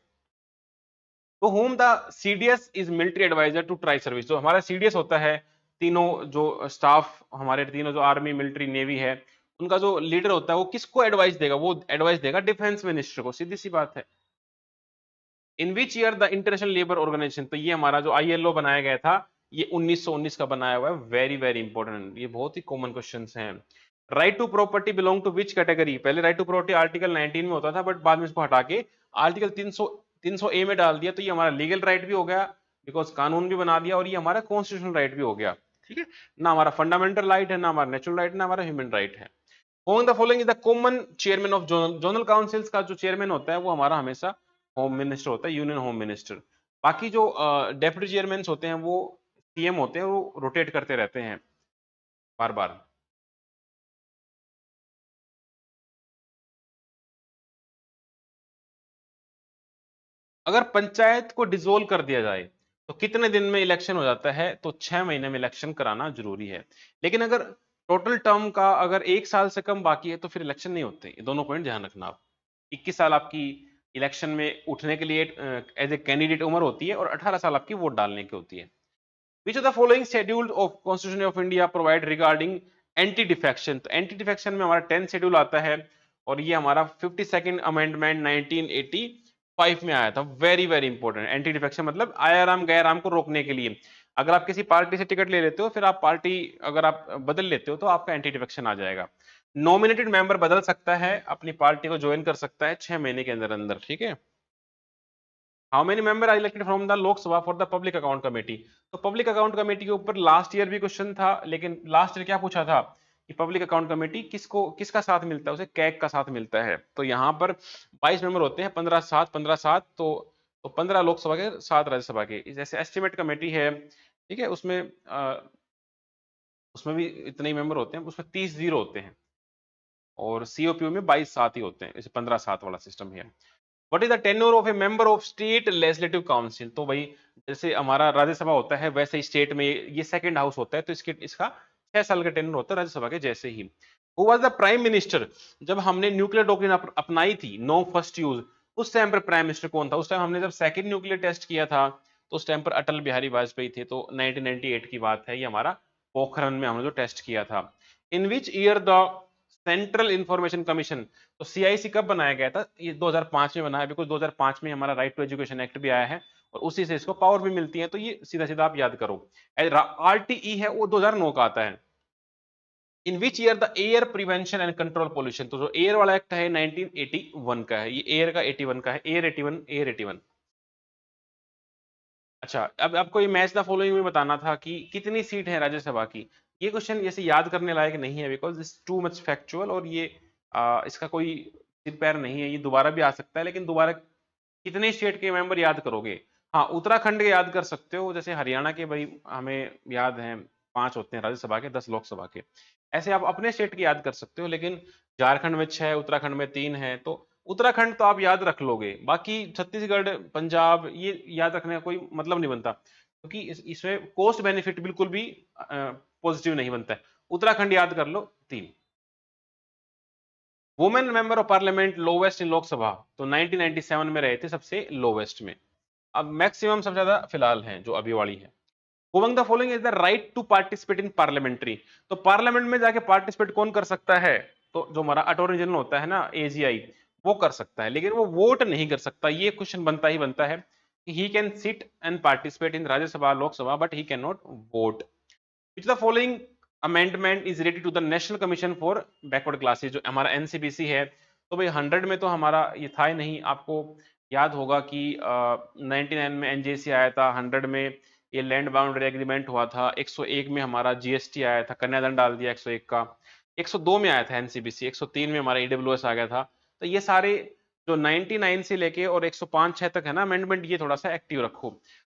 तो whom the CDS is military adviser to tri service? जो हमारा सीडीएस होता है, तीनों जो स्टाफ हमारे तीनों जो आर्मी मिलिट्री नेवी है, उनका जो लीडर होता है वो किसको एडवाइस देगा? वो एडवाइस देगा डिफेंस मिनिस्टर को, सीधी सी बात है। In which year the International Labour Organization? तो ये हमारा जो आईएलओ बनाया गया था, ये 1919 का बनाया हुआ है, वेरी वेरी इंपॉर्टेंट, ये बहुत ही कॉमन क्वेश्चंस हैं। Right to property belong to which category? पहले राइट टू प्रॉपर्टी आर्टिकल 19 में होता था, बट बाद में इसको हटा के आर्टिकल 300 ए में डाल दिया। तो ये हमारा लीगल राइट भी हो गया, बिकॉज कानून भी बना दिया, और ये हमारा कॉन्स्टिट्यूशनल राइट भी हो गया। ठीक है ना, हमारा फंडामेंटल राइट है, ना हमारा नेचुरल राइट, ना हमारा ह्यूमन राइट है। Among the following is the common chairman of zonal councils का जो चेयरमैन होता है वो हमारा हमेशा होम मिनिस्टर होता है, यूनियन होम मिनिस्टर। बाकी जो डेप्यूटी चेयरमैन होते हैं वो सीएम होते हैं, वो रोटेट करते रहते हैं बार बार। अगर पंचायत को डिसोल्व कर दिया जाए तो कितने दिन में इलेक्शन हो जाता है? तो 6 महीने में इलेक्शन कराना जरूरी है। लेकिन अगर टोटल टर्म का अगर 1 साल से कम बाकी है तो फिर इलेक्शन नहीं होते। ये दोनों पॉइंट ध्यान रखना आप। 21 साल आपकी इलेक्शन में उठने के लिए एज ए कैंडिडेट उम्र होती है और 18 साल आपकी वोट डालने की होती है। Which of the following schedule of Constitution of India provide regarding anti defection? तो एंटी डिफेक्शन में हमारा 10 शेड्यूल आता है और ये हमारा 52nd अमेंडमेंट 1985 में आया था। Very very important. Anti defection मतलब आयाराम गैराम को रोकने के लिए। अगर आप किसी पार्टी से टिकट ले लेते हो, फिर आप पार्टी अगर आप बदल लेते हो तो आपका एंटी डिफेक्शन आ जाएगा। नॉमिनेटेड मेंबर बदल सकता है, अपनी पार्टी को ज्वाइन कर सकता है 6 महीने के अंदर अंदर, ठीक है। How many member are elected from the Lok Sabha for the public account committee? तो पब्लिक अकाउंट कमेटी के ऊपर लास्ट ईयर भी क्वेश्चन था, लेकिन लास्ट ईयर क्या पूछा था कि पब्लिक अकाउंट कमेटी किसको किसका साथ मिलता है? उसे कैग का साथ मिलता है। तो यहाँ पर 22 मेंबर होते हैं, 15 7 तो 15 लोकसभा के 7 राज्यसभा के। जैसे एस्टिमेट कमेटी है, ठीक है, उसमें भी इतने ही मेंबर होते हैं, उसमें 30 जीरो होते हैं और सीओपीओ में 22 7 ही होते हैं। इसे 15 7 वाला सिस्टम है। What is the tenure of A member of state legislative council? तो भाई जैसे हमारा राज्यसभा होता है वैसे ही स्टेट में ये सेकंड हाउस होता है, तो इसका 6 साल का टेन्योर होता है राज्यसभा के जैसे ही। Who was the prime minister जब हमने न्यूक्लियर डॉक्ट्रिन अपनाई थी, नो फर्स्ट यूज, उस टाइम पर प्राइम मिनिस्टर कौन था? उस टाइम हमने जब सेकंड न्यूक्लियर टेस्ट किया था तो उस टाइम पर अटल बिहारी वाजपेयी थे। तो 1998 की बात है, ये हमारा पोखरण में हमने जो टेस्ट किया था। In which year the central information commission, तो सीआईसी कब बनाया गया था? ये 2005 में बना है, बिकॉज 2005 में हमारा राइट टू एजुकेशन एक्ट भी आया है और उसी से इसको पावर भी मिलती है। तो ये सीधा सीधा आप याद करो। आरटीई है वो 2009 का आता है। In which year the air prevention and control pollution, तो जो एयर वाला एक्ट है 1981 का है, ये एयर का 81 का है, एयर 81। अच्छा, अब आपको ये मैच द फॉलोइंग में बताना था कि कितनी सीट है राज्यसभा की। ये क्वेश्चन जैसे याद करने लायक नहीं है, because this too much factual और ये इसका कोई सिर पैर नहीं है। ये दोबारा भी आ सकता है, लेकिन दोबारा कितने स्टेट के मेंबर याद करोगे? हाँ, उत्तराखंड के याद कर सकते हो। जैसे हरियाणा के भाई हमें याद हैं, 5 होते हैं राज्यसभा के, 10 लोकसभा के। ऐसे आप अपने स्टेट की याद कर सकते हो, लेकिन झारखंड में 6, उत्तराखंड में 3 है, तो उत्तराखंड तो आप याद रख लोगे। बाकी छत्तीसगढ़, पंजाब ये याद रखने का कोई मतलब नहीं बनता, क्योंकि इसमें कॉस्ट बेनिफिट बिल्कुल भी पॉजिटिव नहीं बनता है। उत्तराखंड याद कर लो 3। Women member of parliament lowest इन लोकसभा, तो 1997 में रहे थे सबसे लोवेस्ट में। अब मैक्सिमम सबसे ज्यादा फिलहाल हैं जो अभी वाली है। Among the following is the right to participate in parliamentary, तो पार्लियामेंट में जाके पार्टिसिपेट कौन कर सकता है? तो जो हमारा अटॉर्नी जनरल होता है ना, एजीआई, वो कर सकता है, लेकिन वो वोट नहीं कर सकता। ये क्वेश्चन बनता ही बनता है कि he can sit and participate in Rajya Sabha Lok Sabha but he can not vote. Which the following amendment is related to the national commission for backward classes, जो हमारा एनसीबीसी है। तो भाई 100 में तो हमारा ये था ही नहीं। आपको याद होगा कि 99 में एनजेसी आया था, 100 में ये लैंड बाउंड्री एग्रीमेंट हुआ था, 101 में हमारा जीएसटी आया था, कन्यादान डाल दिया 101 का, 102 में आया था एनसीबीसी, 103 में हमारा ईडब्ल्यूएस आ गया था। तो ये सारे जो 99 से लेके और 105-6 तक है ना अमेंडमेंट, ये थोड़ा सा एक्टिव रखो।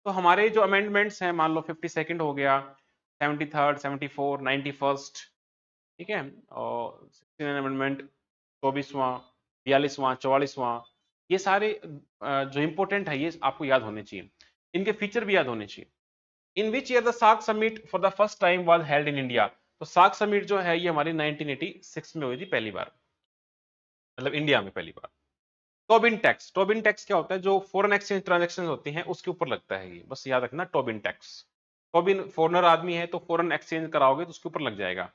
तो हमारे जो अमेंडमेंट्स हैं, मान लो 52nd हो गया, 73rd, 74, 91st, ठीक है, और 69 अमेंडमेंट, 24वां, 42वां, 44वां, ये सारे जो इंपॉर्टेंट है ये आपको याद होने चाहिए। इनके फीचर भी याद होने चाहिए। In which year the SAARC summit for the first time was held in India, तो सार्क समिट जो है ये हमारी 1986 में हुई थी पहली बार, मतलब इंडिया में पहली बार। टोबिन टैक्स, टोबिन टैक्स क्या होता है? जो फॉरेन एक्सचेंज ट्रांजैक्शन होती हैं उसके ऊपर लगता है, ये बस याद रखना, टोबिन टैक्स। टोबिन फॉरेनर आदमी है तो फॉरेन एक्सचेंज कराओगे तो उसके ऊपर लग जाएगा।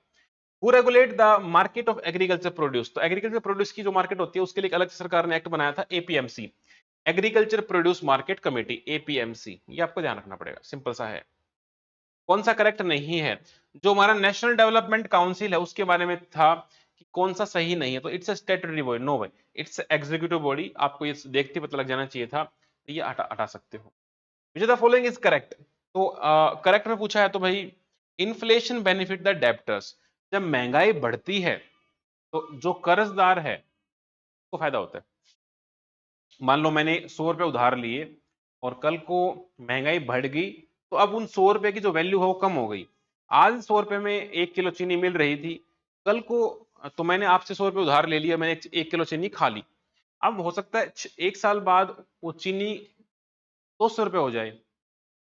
Who regulate the market of agriculture produce, तो एग्रीकल्चर प्रोड्यूस की जो मार्केट होती है उसके लिए अलग से सरकार ने एक्ट बनाया था, APMC, agriculture produce market committee, APMC. ये आपको ध्यान रखना पड़ेगा, सिंपल सा है। कौन सा करेक्ट नहीं है? जो हमारा नेशनल डेवलपमेंट काउंसिल है उसके बारे में था कि कौन सा सही नहीं है, तो it's a statutory body, no भाई, इट्स एग्जीक्यूटिव बॉडी। आपको ये देखते पता लग जाना चाहिए था, ये हटा हटा सकते हो। विच द फॉलोइंग इज करेक्ट, तो करेक्ट में पूछा है तो भाई इन्फ्लेशन बेनिफिट द डेब्टर्स, जब महंगाई बढ़ती है तो जो कर्जदार है उसको फायदा होता है। मान लो मैंने 100 रुपए उधार लिए और कल को महंगाई बढ़ गई, तो अब उन 100 रुपए की जो वैल्यू है वो कम हो गई। आज 100 रुपए में 1 किलो चीनी मिल रही थी, कल को तो मैंने आपसे 100 रुपए उधार ले लिया, मैंने 1 किलो चीनी खा ली। अब हो सकता है 1 साल बाद वो चीनी तो 100 रुपए हो जाए,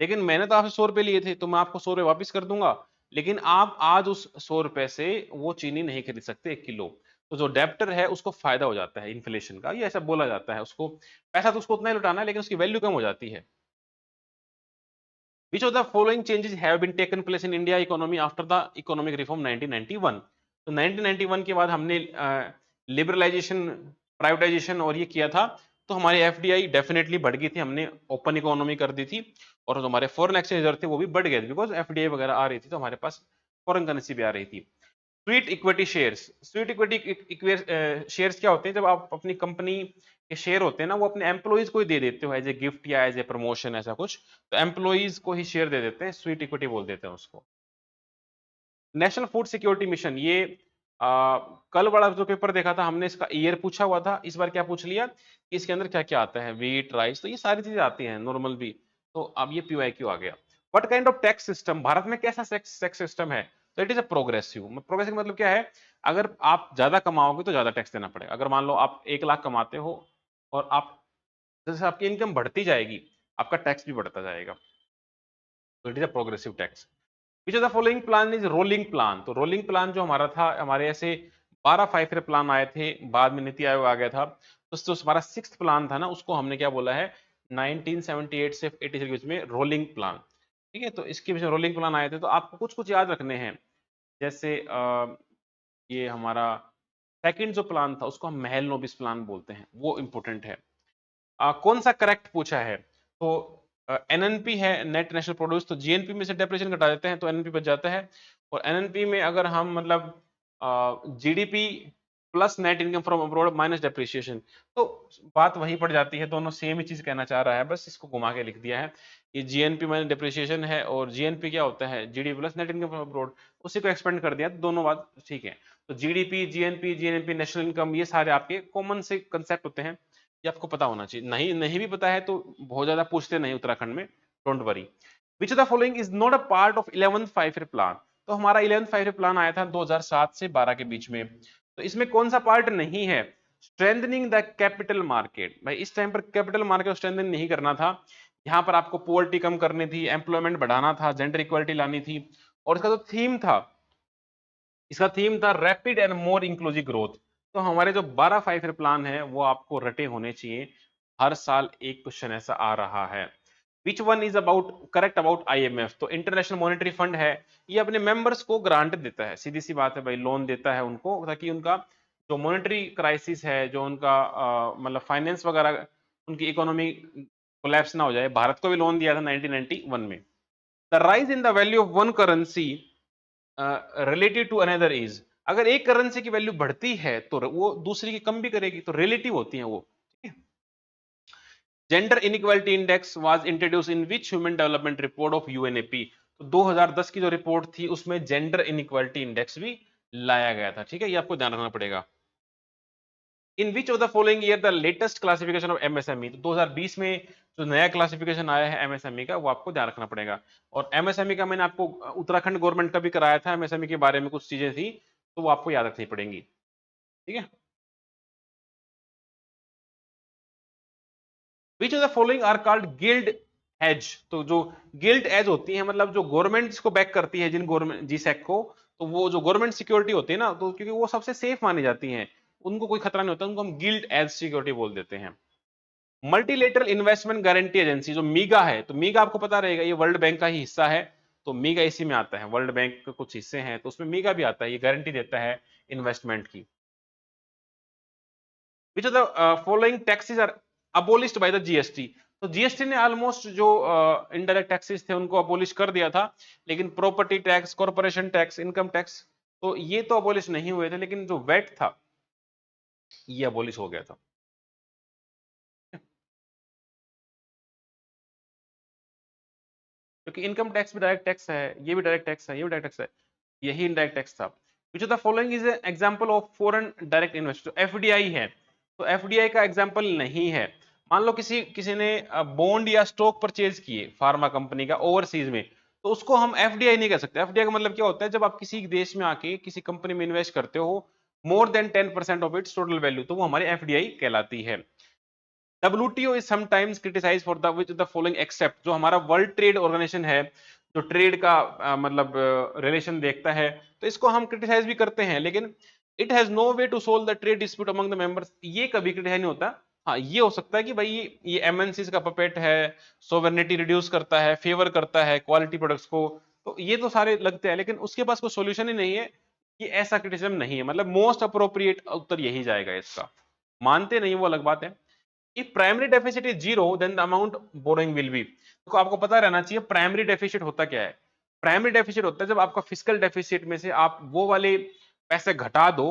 लेकिन मैंने तो आपसे 100 रुपए लिए थे तो मैं आपको 100 रुपए वापस कर दूंगा, लेकिन आप आज उस 100 रुपए से वो चीनी नहीं खरीद सकते 1 किलो। तो जो डेप्टर है उसको फायदा हो जाता है इन्फ्लेशन का, ये ऐसा बोला जाता है, उसको पैसा तो उसको उतना ही लौटाना है लेकिन उसकी वैल्यू कम हो जाती है। Which of the following changes have been taken place in India economy after the economic reform 1991? तो 1991 के बाद हमने लिबरलाइजेशन, प्राइवेटाइजेशन और ये किया था, तो हमारी एफडीआई डेफिनेटली बढ़ गई थी, हमने ओपन इकोनॉमी कर दी थी, और जो हमारे फॉरेन एक्सचेंज रिजर्व थे वो भी बढ़ गए थे, बिकॉज एफडीआई वगैरह आ रही थी तो हमारे पास फॉरेन करेंसी भी आ रही थी। Sweet equity shares, sweet equity shares क्या होते हैं? जब आप अपनी कंपनी के शेयर होते हैं ना, वो अपने एम्प्लॉइज को ही दे देते हो एज ए गिफ्ट या एज ए प्रमोशन, ऐसा कुछ, तो एम्प्लॉइज को ही शेयर दे देते हैं, स्वीट इक्विटी बोल देते हैं उसको। नेशनल फूड सिक्योरिटी मिशन, ये कल वाला जो पेपर देखा था हमने, इसका ईयर पूछा हुआ था, इस बार क्या पूछ लिया कि इसके अंदर क्या क्या आता है, वीट, राइस, तो ये सारी चीजें आती हैं नॉर्मल भी, तो अब ये पीवाईक्यू आ गया। What kind of tax system, Bharat में कैसा टैक्स सिस्टम है? तो it is a progressive. Progressive मतलब क्या है? अगर आप ज्यादा कमाओगे तो ज्यादा टैक्स देना पड़ेगा। अगर मान लो आप 1 लाख कमाते हो और आप जैसे आपकी इनकम बढ़ती जाएगी, आपका टैक्स भी बढ़ता जाएगा, तो it is a progressive tax. Which of the following plan is rolling plan? तो रोलिंग प्लान जो हमारा था, हमारे ऐसे 12 5 ईयर प्लान आए थे, बाद में नीति आयोग आ गया था, तो जो हमारा 6th प्लान था ना, उसको हमने क्या बोला है, 1978 से 83 के बीच में रोलिंग प्लान। ठीक है, तो इसके बीच में रोलिंग प्लान आए थे, तो आपको कुछ कुछ याद रखने हैं, जैसे ये हमारा सेकंड जो प्लान था उसको हम महल नोबिस प्लान बोलते हैं, वो इंपॉर्टेंट है। कौन सा करेक्ट पूछा है? तो एनएनपी है, नेट नेशनल प्रोड्यूस, तो जीएनपी में से डेप्रिसिएशन घटा देते हैं तो एनएनपी बच जाता है, और एनएनपी में अगर हम मतलब GDP plus net income from abroad minus depreciation, तो बात वहीं पड़ जाती है, दोनों सेम ही चीज कहना चाह रहा है, बस इसको घुमा के लिख दिया है। ये जीएनपी माइनस डेप्रिसिएशन है, और जीएनपी क्या होता है? GDP plus net income from abroad, उसी को एक्सपेंड कर दिया, तो दोनों बात ठीक है। तो GDP, GNP, GNP, national income, ये सारे आपके कॉमन से कंसेप्ट होते हैं, ये आपको पता होना चाहिए। नहीं नहीं भी पता है तो बहुत ज्यादा पूछते नहीं उत्तराखंड में, don't worry. Which of the following is not a part of 11th 5 year plan? तो हमारा 11th 5 ईयर प्लान आया था 2007 से 12 के बीच में, तो इसमें कौन सा पार्ट नहीं है? Strengthening the capital market. भाई इस टाइम पर कैपिटल मार्केट को स्ट्रेंथन नहीं करना था, यहाँ पर आपको पॉवर्टी कम करनी थी, एम्प्लॉयमेंट बढ़ाना था, जेंडर इक्वालिटी लानी थी, और इसका जो थीम था, इसका थीम था rapid and more inclusive growth. तो हमारे जो 12 5 ईयर प्लान है वो आपको रटे होने चाहिए, हर साल एक क्वेश्चन ऐसा आ रहा है। Which one is about correct about IMF? तो इंटरनेशनल मॉनेटरी फंड है, ये अपने मेंबर्स को ग्रांट देता है, सीधी सी बात है भाई, लोन देता है उनको, ताकि उनका जो मॉनेटरी क्राइसिस है, जो उनका मतलब फाइनेंस वगैरह, उनकी इकोनॉमी कोलैप्स ना हो जाए। भारत को भी लोन दिया था 1991 में। The rise in the value of one currency relative to another is, अगर एक करेंसी की वैल्यू बढ़ती है तो वो दूसरी की कम भी करेगी, तो रिलेटिव होती है वो। ठीक है। Gender inequality index was introduce in which human development report of UNDP? तो 2010 की जो रिपोर्ट थी उसमें जेंडर इनइक्वालिटी इंडेक्स भी लाया गया था। ठीक है, ये आपको ध्यान रखना पड़ेगा। In which of the following year the latest classification of MSME? तो 2020 में जो नया क्लासिफिकेशन आया है एमएसएमई का, वो आपको ध्यान रखना पड़ेगा। और एमएसएमई का मैंने आपको उत्तराखंड गवर्नमेंट का भी कराया था, एमएसएमई के बारे में कुछ चीजें थी, तो वो आपको याद रखनी पड़ेंगी। ठीक है। Which of the following are called gilt edge? तो जो गिल्ड एज होती है, मतलब जो गवर्नमेंट इसको बैक करती है, जिन गवर्नमेंट जीसैक को, तो वो जो गवर्नमेंट सिक्योरिटी होती है ना, तो क्योंकि वो सबसे सेफ मानी जाती हैं, उनको कोई खतरा नहीं होता, उनको हम गिल्ड एज सिक्योरिटी बोल देते हैं। मल्टीलेटरल इन्वेस्टमेंट गारंटी एजेंसी जो मीगा है, तो मीगा आपको पता रहेगा ये वर्ल्ड बैंक का ही हिस्सा है, तो मीगा इसी में आता है, वर्ल्ड बैंक के कुछ हिस्से हैं तो उसमें मीगा भी आता है, ये गारंटी देता है इन्वेस्टमेंट की। Which of the following taxes are abolished by the GST? तो जीएसटी ने ऑलमोस्ट जो इनडायरेक्ट टैक्सेस थे उनको अबोलिश कर दिया था, लेकिन property tax, corporation tax, income tax, तो ये तो अबोलिश नहीं हुए थे, लेकिन जो वेट था ये अबोलिश हो गया था। क्योंकि इनकम टैक्स भी डायरेक्ट टैक्स है, ये भी डायरेक्ट टैक्स है, ये भी डायरेक्ट टैक्स है, यही इनडायरेक्ट टैक्स था। विच of the following is example of foreign direct investor? FDI है, तो एफडीआई का एग्जांपल नहीं है। मान लो किसी किसी ने बॉन्ड या स्टॉक परचेज किए फार्मा कंपनी का ओवरसीज में, तो उसको हम एफडीआई नहीं कह सकते। एफडीआई का मतलब क्या होता है? जब आप किसी देश में आके किसी कंपनी में इन्वेस्ट करते हो more than 10% of its total value, तो वो हमारी एफडीआई कहलाती है। WTO is sometimes criticized for the which the following except, जो हमारा वर्ल्ड ट्रेड ऑर्गेनाइजेशन है, जो ट्रेड का मतलब रिलेशन देखता है, तो इसको हम क्रिटिसाइज भी करते हैं, लेकिन it has no way to solve the trade dispute among the members, ये कभी क्रिटिसाइज नहीं होता। हाँ, ये हो सकता है कि भाई ये एमएनसीज का पपेट है, सोवरेनिटी रिड्यूस करता है, फेवर करता है क्वालिटी प्रोडक्ट्स को, तो ये तो सारे लगते हैं, लेकिन उसके पास कोई सोल्यूशन ही नहीं है, कि ऐसा क्रिटिसिज्म नहीं है, मतलब मोस्ट अप्रोप्रिएट उत्तर यही जाएगा इसका। मानते नहीं वो अलग बात है। If primary deficit is zero, then the amount borrowing will be, तो आपको पता रहना चाहिए प्राइमरी डेफिसिट होता क्या है। प्राइमरी डेफिसिट होता है जब आपका फिजिकल डेफिसिट में से आप वो वाले पैसे घटा दो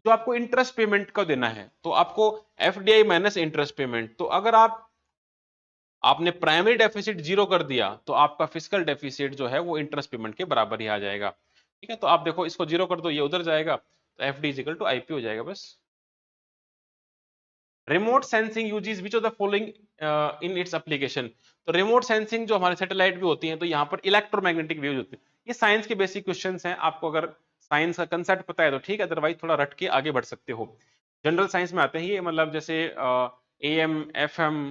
जो आपको इंटरेस्ट पेमेंट का देना है, तो आपको एफडीआई माइनस इंटरेस्ट पेमेंट, तो अगर आपने प्राइमरी डेफिसिट जीरो कर दिया तो आपका फिजिकल डेफिसिट जो है वो इंटरेस्ट पेमेंट के बराबर ही आ जाएगा। ठीक है, तो आप देखो इसको जीरो कर दो, ये उधर जाएगा, तो F D equal to IP हो जाएगा बस। Remote sensing uses which of the following in its application, तो रिमोट सेंसिंग जो हमारे सैटेलाइट भी होती हैं, तो यहाँ पर इलेक्ट्रोमैग्नेटिक वेव्स होती है। ये साइंस के बेसिक क्वेश्चंस हैं, आपको अगर साइंस का कंसेप्ट पता है तो ठीक है, अदरवाइज थोड़ा रट के आगे बढ़ सकते हो। जनरल साइंस में आते हैं ये, मतलब जैसे एएम एफएम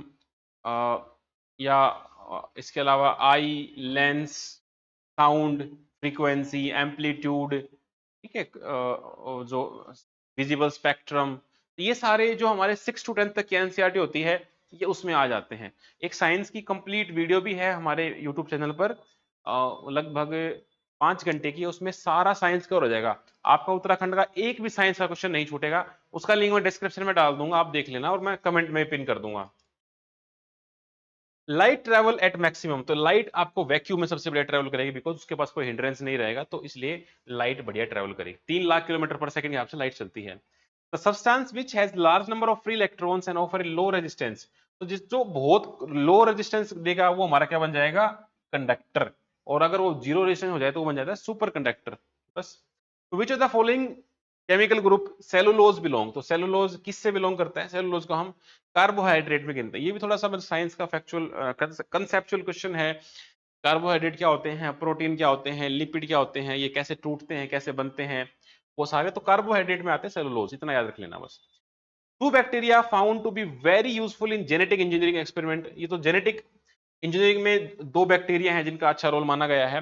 या इसके अलावा आई, लेंस, साउंड, फ्रीक्वेंसी, एम्पलीट्यूड, ठीक है, जो विजिबल स्पेक्ट्रम, ये सारे जो हमारे 6 to 10 तक की एनसीईआरटी होती है, ये उसमें आ जाते हैं। एक साइंस की कंप्लीट वीडियो भी है हमारे यूट्यूब चैनल पर, लगभग 5 घंटे की, उसमें सारा साइंस कवर हो जाएगा, आपका उत्तराखंड का एक भी साइंस का क्वेश्चन नहीं छूटेगा। उसका लिंक मैं डिस्क्रिप्शन में डाल दूंगा, आप देख लेना, और मैं कमेंट में पिन कर दूंगा। लाइट ट्रेवल एट मैक्सिमम, तो लाइट आपको वैक्यूम में सबसे बढ़िया ट्रेवल करेगी, बिकॉज उसके पास कोई हिंड्रेंस नहीं रहेगा, तो इसलिए लाइट बढ़िया ट्रेवल करेगी। 3 लाख किलोमीटर पर सेकंड यहाँ से लाइट चलती है। The substance which has large number of free electrons and offer low resistance, तो जिस जो बहुत लो रेजिस्टेंस देगा वो हमारा क्या बन जाएगा, कंडक्टर, और अगर वो जीरो रेजिस्टेंस हो जाए तो वो बन जाता है सुपर कंडक्टर। बस। विच of the following chemical group cellulose belong, तो सेलुलोज किससे बिलोंग करता है, सेलुलोज को हम कार्बोहाइड्रेट में गिनते हैं। ये भी थोड़ा सा साइंस का फैक्चुअल कंसेप्चुअल क्वेश्चन है। कार्बोहाइड्रेट क्या होते हैं, प्रोटीन क्या होते हैं, लिपिड क्या होते हैं, ये कैसे टूटते हैं, कैसे बनते हैं, वो सारे तो कार्बोहाइड्रेट में आते हैं सेलुलोज, इतना याद रख लेना बस। 2 bacteria found to be very useful in genetic engineering experiment, ये तो जेनेटिक इंजीनियरिंग में 2 बैक्टीरिया हैं जिनका अच्छा रोल माना गया है,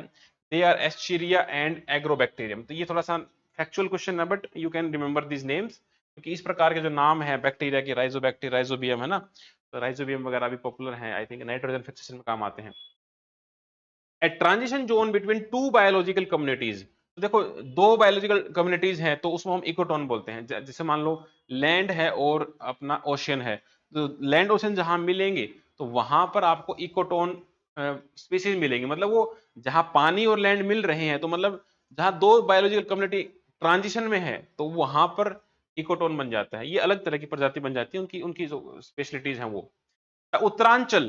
दे आर एस्चीरिया एंड एग्रोबैक्टीरियम। तो ये थोड़ा सा फैक्चुअल क्वेश्चन है, but you can remember this names, क्योंकि इस प्रकार के जो नाम है बैक्टीरिया के, राइजोबैक्टीरिया, राइजोबियम है ना, तो राइजोबियम वगैरह भी पॉपुलर है, आई थिंक नाइट्रोजन फिक्सेशन में काम आते हैं। A transition zone between 2 biological communities, तो देखो 2 बायोलॉजिकल कम्युनिटीज हैं तो उसको हम इकोटोन बोलते हैं। जैसे मान लो लैंड है और अपना ओशियन है, तो लैंड ओशियन जहां मिलेंगे तो वहां पर आपको इकोटोन स्पीसीज मिलेंगे, मतलब वो जहां पानी और लैंड मिल रहे हैं, तो मतलब जहां 2 बायोलॉजिकल कम्युनिटी ट्रांजिशन में है तो वहां पर इकोटोन बन जाता है, ये अलग तरह की प्रजाति बन जाती है, उनकी उनकी जो स्पेशलिटीज हैं वो। Uttaranchal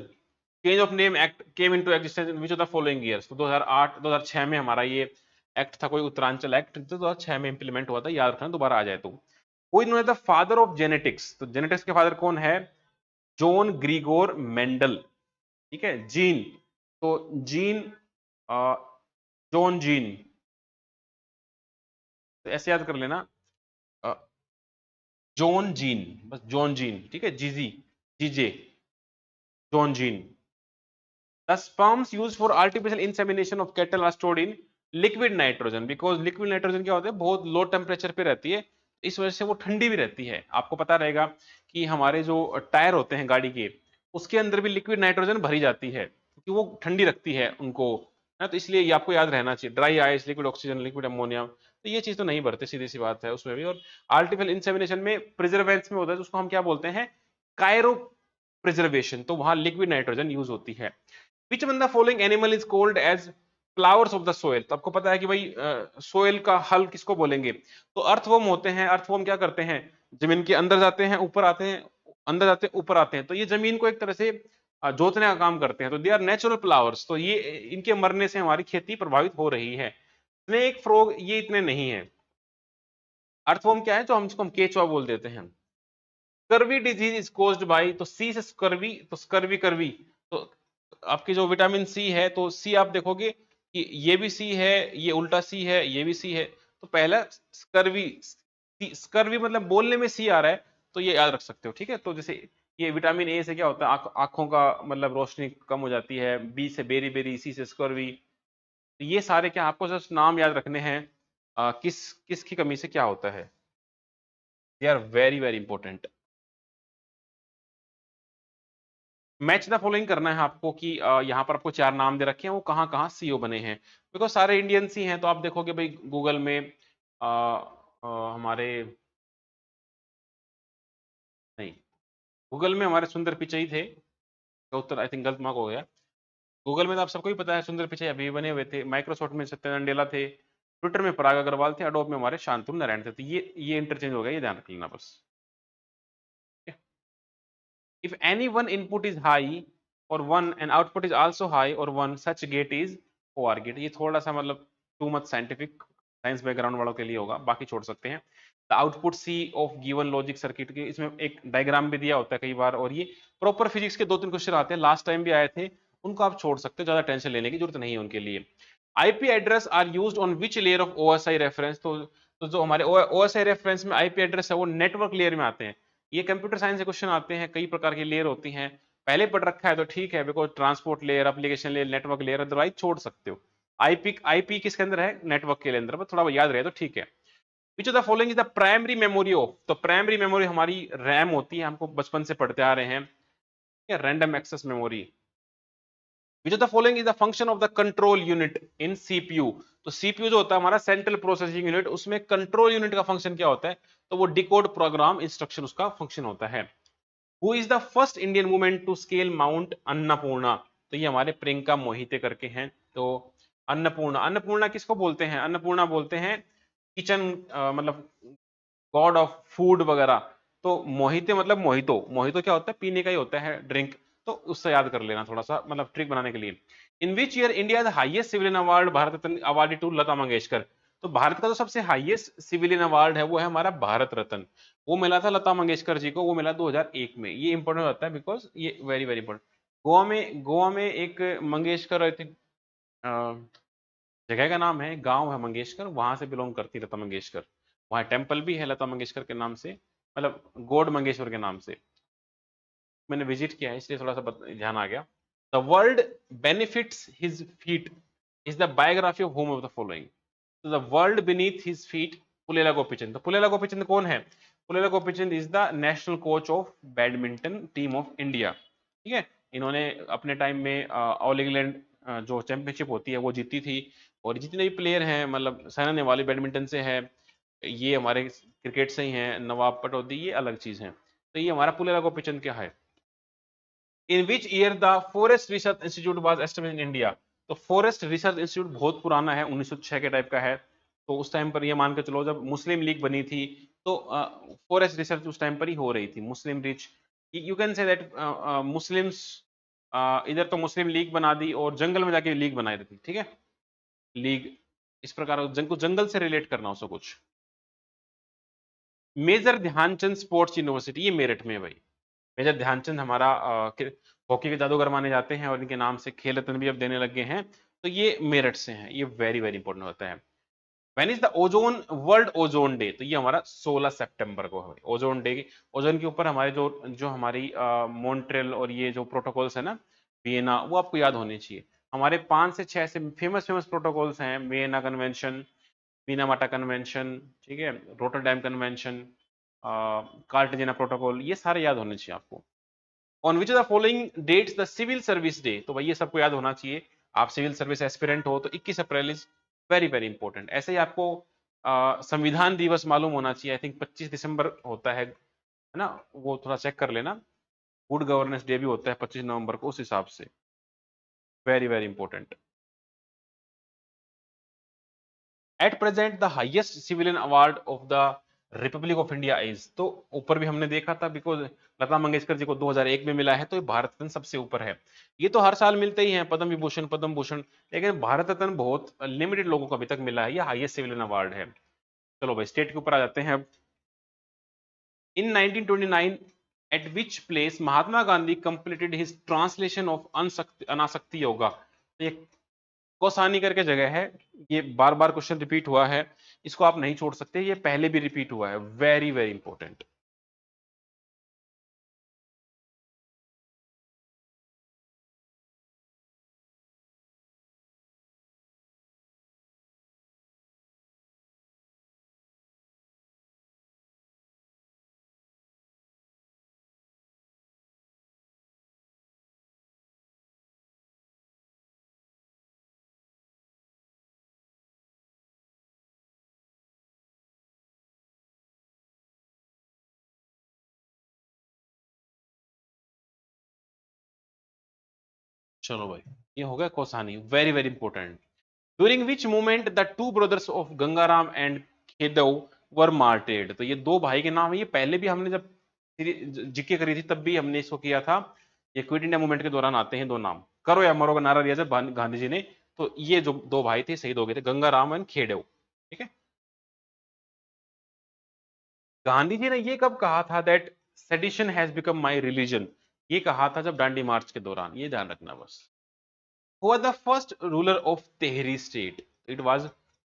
change of name act came into existence in which of the following years, तो 2008 2006 में हमारा ये एक्ट था, कोई उत्तरांचल एक्ट, जो 2006 में इंप्लीमेंट हुआ था, याद रखना दोबारा आ जाए तो। कोई इन्होंने द फादर ऑफ जेनेटिक्स, तो जेनेटिक्स के फादर कौन है, जॉन ग्रीगोर मेंडल। ठीक है, जीन, तो जीन, जॉन जीन, तो ऐसे याद कर लेना, जॉन जीन, बस जॉन जीन, ठीक है, GG, GJ, John Jean. The sperms used for artificial insemination of cattle are stored in liquid nitrogen, because liquid nitrogen क्या होता है, बहुत लो टेम्परेचर पे रहती है, इस वजह से वो ठंडी भी रहती है। आपको पता रहेगा कि हमारे जो टायर होते हैं गाड़ी के, उसके अंदर भी लिक्विड नाइट्रोजन भरी जाती है, क्योंकि वो ठंडी रखती है उनको, है, तो इसलिए ये आपको याद रहना चाहिए। Dry ice, liquid oxygen, liquid ammonia, तो ये चीज तो नहीं भरते, सीधी सी बात है उसमें भी। और आर्टिफिशियल इंसेमिनेशन में प्रिजर्वेंट्स में होता है, उसको हम क्या बोलते हैं, कायरो प्रिजर्वेशन, तो वहां लिक्विड नाइट्रोजन यूज होती है। Which one the following animal is called as flowers of the soil, तो आपको पता है कि भाई सोयल का हल किसको बोलेंगे, तो अर्थवर्म होते हैं। अर्थवर्म क्या करते हैं, जमीन के अंदर जाते हैं, ऊपर आते हैं, अंदर जाते हैं, ऊपर आते हैं, तो ये जमीन को एक तरह से जोतने का काम करते हैं, तो दे आर नेचुरल फ्लावर्स, तो ये इनके मरने से हमारी खेती प्रभावित हो रही है। स्नेक, फ्रॉग, ये इतने नहीं है। अर्थवर्म क्या है, जो हम इसको हम केचुआ बोल देते हैं। Scurvy disease is caused by, तो सी से स्कर्वी, तो स्कर्वी कर्वी, तो आपकी जो विटामिन सी है, तो सी आप देखोगे कि ये भी सी है, ये उल्टा सी है, ये भी सी है, तो पहला स्कर्वी, स्कर्वी मतलब बोलने में सी आ रहा है, तो ये याद रख सकते हो। ठीक है, तो जैसे ये विटामिन ए से क्या होता है, आंखों का मतलब रोशनी कम हो जाती है, बी से बेरी बेरी, सी से स्कर्वी। तो ये सारे क्या आपको जस्ट नाम याद रखने हैं, किसकी कमी से क्या होता है। They are very very important. Match the following करना है आपको कि यहाँ पर आपको चार नाम दे रखे हैं, वो कहाँ कहाँ सीईओ बने हैं, बिकॉज सारे इंडियंस ही हैं। तो आप देखोगे भाई गूगल में हमारे, नहीं, गूगल में हमारे सुंदर पिचई थे, तो उत्तर आई थिंक गलत मार्क हो गया। गूगल में तो आप सबको ही पता है सुंदर पिचई अभी बने हुए थे, माइक्रोसॉफ्ट में सत्य नंडेला थे, ट्विटर में पराग अग्रवाल थे, एडोब में हमारे शांतनु नारायण थे। तो ये इंटरचेंज हो गया, ये ध्यान रख लेना बस। If any one input is high or one and output is also high or one, such gate is OR gate। ये थोड़ा सा मतलब too much scientific, science background वालों के लिए होगा, बाकी छोड़ सकते हैं। The output C of given logic circuit के, इसमें एक डायग्राम भी दिया होता है कई बार, और ये प्रॉपर फिजिक्स के दो तीन क्वेश्चन आते हैं, लास्ट टाइम भी आए थे, उनको आप छोड़ सकते हो, ज्यादा टेंशन लेने की जरूरत नहीं है उनके लिए। IP address are used on which layer of OSI reference. तो जो हमारे ओएसआई रेफरेंस में आईपी एड्रेस है वो नेटवर्क लेयर में आते हैं। ये कंप्यूटर साइंस से क्वेश्चन आते हैं, कई प्रकार की लेयर होती हैं, पहले पढ़ रखा है तो ठीक है, because transport layer, application layer, network layer, otherwise छोड़ सकते हो। आईपी आईपी किसके अंदर है, नेटवर्क के अंदर, बस थोड़ा याद रहे तो ठीक है। Which of the following is the primary memory of. तो प्राइमरी मेमोरी हमारी रैम होती है, हमको बचपन से पढ़ते आ रहे हैं, random access memory. Which of the following is the function of the control unit in CPU. तो सीपीयू जो होता है हमारा सेंट्रल प्रोसेसिंग यूनिट, उसमें कंट्रोल यूनिट का फंक्शन क्या होता है, तो वो डिकोड प्रोग्राम इंस्ट्रक्शन उसका फंक्शन होता है। Who is the first Indian women to scale Mount Annapurna. तो ये हमारे प्रियंका मोहिते करके हैं। तो अन्नपूर्णा, अन्नपूर्णा किसको बोलते हैं, अन्नपूर्णा बोलते हैं किचन, मतलब गॉड ऑफ फूड वगैरह। तो मोहिते मतलब मोहितो, मोहितो क्या होता है, पीने का ही होता है, ड्रिंक। तो उससे याद कर लेना थोड़ा सा, मतलब ट्रिक बनाने के लिए। In which year India the highest civilian award Bharat Ratna award to Lata Mangeshkar. तो भारत का जो सबसे हाईएस्ट सिविलियन अवार्ड है वो है हमारा भारत रत्न, वो मिला था लता मंगेशकर जी को, वो मिला 2001 में। ये इंपॉर्टेंट होता है बिकॉज ये वेरी वेरी इंपॉर्टेंट। गोवा में एक मंगेशकर, आई थिंक जगह का नाम है, गांव है मंगेशकर, वहां से बिलोंग करती लता मंगेशकर। वहां टेम्पल भी है लता मंगेशकर के नाम से, मतलब गॉड मंगेश्वर के नाम से। मैंने विजिट किया है इसलिए थोड़ा सा ध्यान आ गया। The world benefits his feet is the biography of whom of the following. तो the world beneath his feet, Pullela Gopichand. तो पुलेला गोपीचंद कौन है, Pullela Gopichand is the national coach of badminton team of India. ठीक है, इन्होंने अपने टाइम में ऑल इंग्लैंड जो चैंपियनशिप होती है वो जीती थी। और जितने भी प्लेयर हैं, मतलब साइना नेहवाल बैडमिंटन से है, ये हमारे क्रिकेट से ही हैं, नवाब पटौदी, ये अलग चीज है। तो ये हमारा पुलेला गोपीचंद क्या है। In which year the forest research institute was established in India. तो फॉरेस्ट रिसर्च इंस्टीट्यूट बहुत पुराना है, 1906 के टाइप का है। तो उस टाइम पर ये मान के चलो जब मुस्लिम लीग बनी थी, तो फॉरेस्ट रिसर्च उस टाइम पर ही हो रही थी। Muslim rich, you can say that Muslims, इधर तो मुस्लिम लीग बना दी और जंगल में जाके लीग बनाई थी, ठीक है, लीग। इस प्रकार जंगल से रिलेट करना उसको कुछ। मेजर ध्यानचंद स्पोर्ट्स यूनिवर्सिटी, ये मेरठ में है भाई। मेजर ध्यानचंद हमारा हॉकी के जादूगर माने जाते हैं, और इनके नाम से खेल रत्न भी अब देने लग गए हैं। तो ये मेरठ से हैं, ये वेरी वेरी इंपॉर्टेंट होता है। When is the ozone world ozone day. तो ये हमारा 16 सितंबर को है ओजोन डे। ओजोन के ऊपर हमारे जो जो हमारी मॉन्ट्रियल और ये जो प्रोटोकॉल्स है ना, वियना, वो आपको याद होने चाहिए। हमारे 5 से 6 से फेमस फेमस प्रोटोकॉल्स हैं, वियना कन्वेंशन, मीनामाटा कन्वेंशन, ठीक है, रोटरडैम कन्वेंशन, कार्टेजेना प्रोटोकॉल, ये सारे याद होने चाहिए आपको। On which of the following dates the civil service day. तो भाई ये सबको याद होना चाहिए, आप सिविल सर्विस एस्पिरेंट हो तो 21 April is very very important. ऐसे ही आपको संविधान दिवस मालूम होना चाहिए, आई थिंक 25 दिसंबर होता है ना, वो थोड़ा चेक कर लेना। गुड गवर्नेंस डे भी होता है 25 नवंबर को, उस हिसाब से very very important. At present the highest civilian award of the Republic of India is. तो ऊपर भी हमने देखा था, बिकॉज लता मंगेशकर जी को 2001 में मिला है, तो ये भारत रत्न सबसे ऊपर है। ये तो हर साल मिलते ही हैं, पद्म विभूषण, पद्म भूषण, लेकिन भारत रत्न बहुत लिमिटेड लोगों को अभी तक मिला है, ये हाईएस्ट सिविलियन अवार्ड है। चलो भाई स्टेट के ऊपर आ जाते हैं अब। In 1929 at which place Mahatma Gandhi completed his translation of Anasakti Yoga. तो ये कौसानी करके जगह है, ये बार बार क्वेश्चन रिपीट हुआ है, इसको आप नहीं छोड़ सकते, ये पहले भी रिपीट हुआ है, वेरी वेरी इंपॉर्टेंट। चलो भाई, ये हो गया Kausani, very very important. During which movement the two brothers of Gangaram and खेदव वर मार्टेड। तो ये दो भाई के नाम है, ये पहले भी हमने जब जीके करी थी तब भी हमने इसको किया था। ये क्विट इंडिया मूवमेंट के दौरान आते हैं दो नाम, करो या मरो का नारा दिया जब गांधी जी ने, तो ये जो दो भाई थे शहीद हो गए थे, गंगाराम एंड खेड़ेव। ठीक है, गांधी जी ने ये कब कहा था that sedition has become my religion, ये कहा था जब दांडी मार्च के दौरान, ये ध्यान रखना बस। Who was the first ruler of Tehri state? It was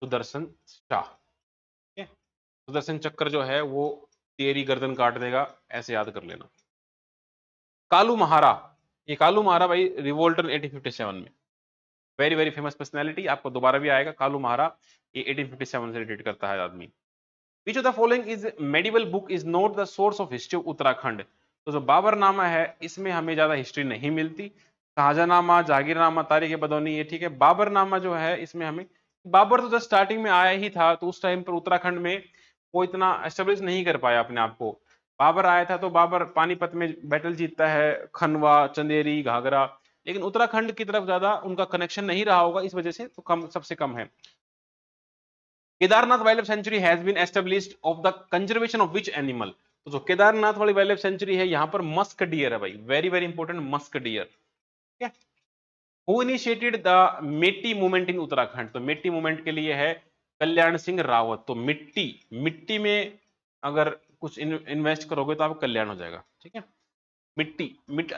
Sudarshan Shah. ठीक है, सुदर्शन चक्र जो है वो तेरी गर्दन काट देगा, ऐसे याद कर लेना। कालू महारा, ये कालू महारा भाई रिवोल्ट 1857 में, वेरी वेरी फेमस पर्सनैलिटी, आपको दोबारा भी आएगा कालू महारा, ये 1857 से रिलेट करता है आदमी। विच of the following is medieval book is not the source of history of Uttarakhand. तो जो बाबरनामा है इसमें हमें ज्यादा हिस्ट्री नहीं मिलती, शाहजहानामा, जहांगीरनामा, तारीख बदौनी, ये ठीक है। बाबरनामा जो है इसमें हमें, बाबर तो जब स्टार्टिंग में आया ही था, तो उस टाइम पर उत्तराखंड में वो इतना एस्टेब्लिश नहीं कर पाया अपने आप को। बाबर आया था तो बाबर पानीपत में बैटल जीतता है, खनवा, चंदेरी, घाघरा, लेकिन उत्तराखंड की तरफ ज्यादा उनका कनेक्शन नहीं रहा होगा, इस वजह से तो कम, सबसे कम है। Kedarnath wild life sanctuary has been established of the conservation of which animal. तो जो केदारनाथ वाली वाइल्ड लाइफ सेंचुरी है यहाँ पर मस्क डियर है भाई, very very important, musk deer. ठीक है, who initiated the Maiti movement in Uttarakhand. तो मेटी मूवमेंट के लिए है कल्याण सिंह रावत। तो मिट्टी, मिट्टी में अगर कुछ इन्वेस्ट करोगे तो आपका कल्याण हो जाएगा। ठीक है,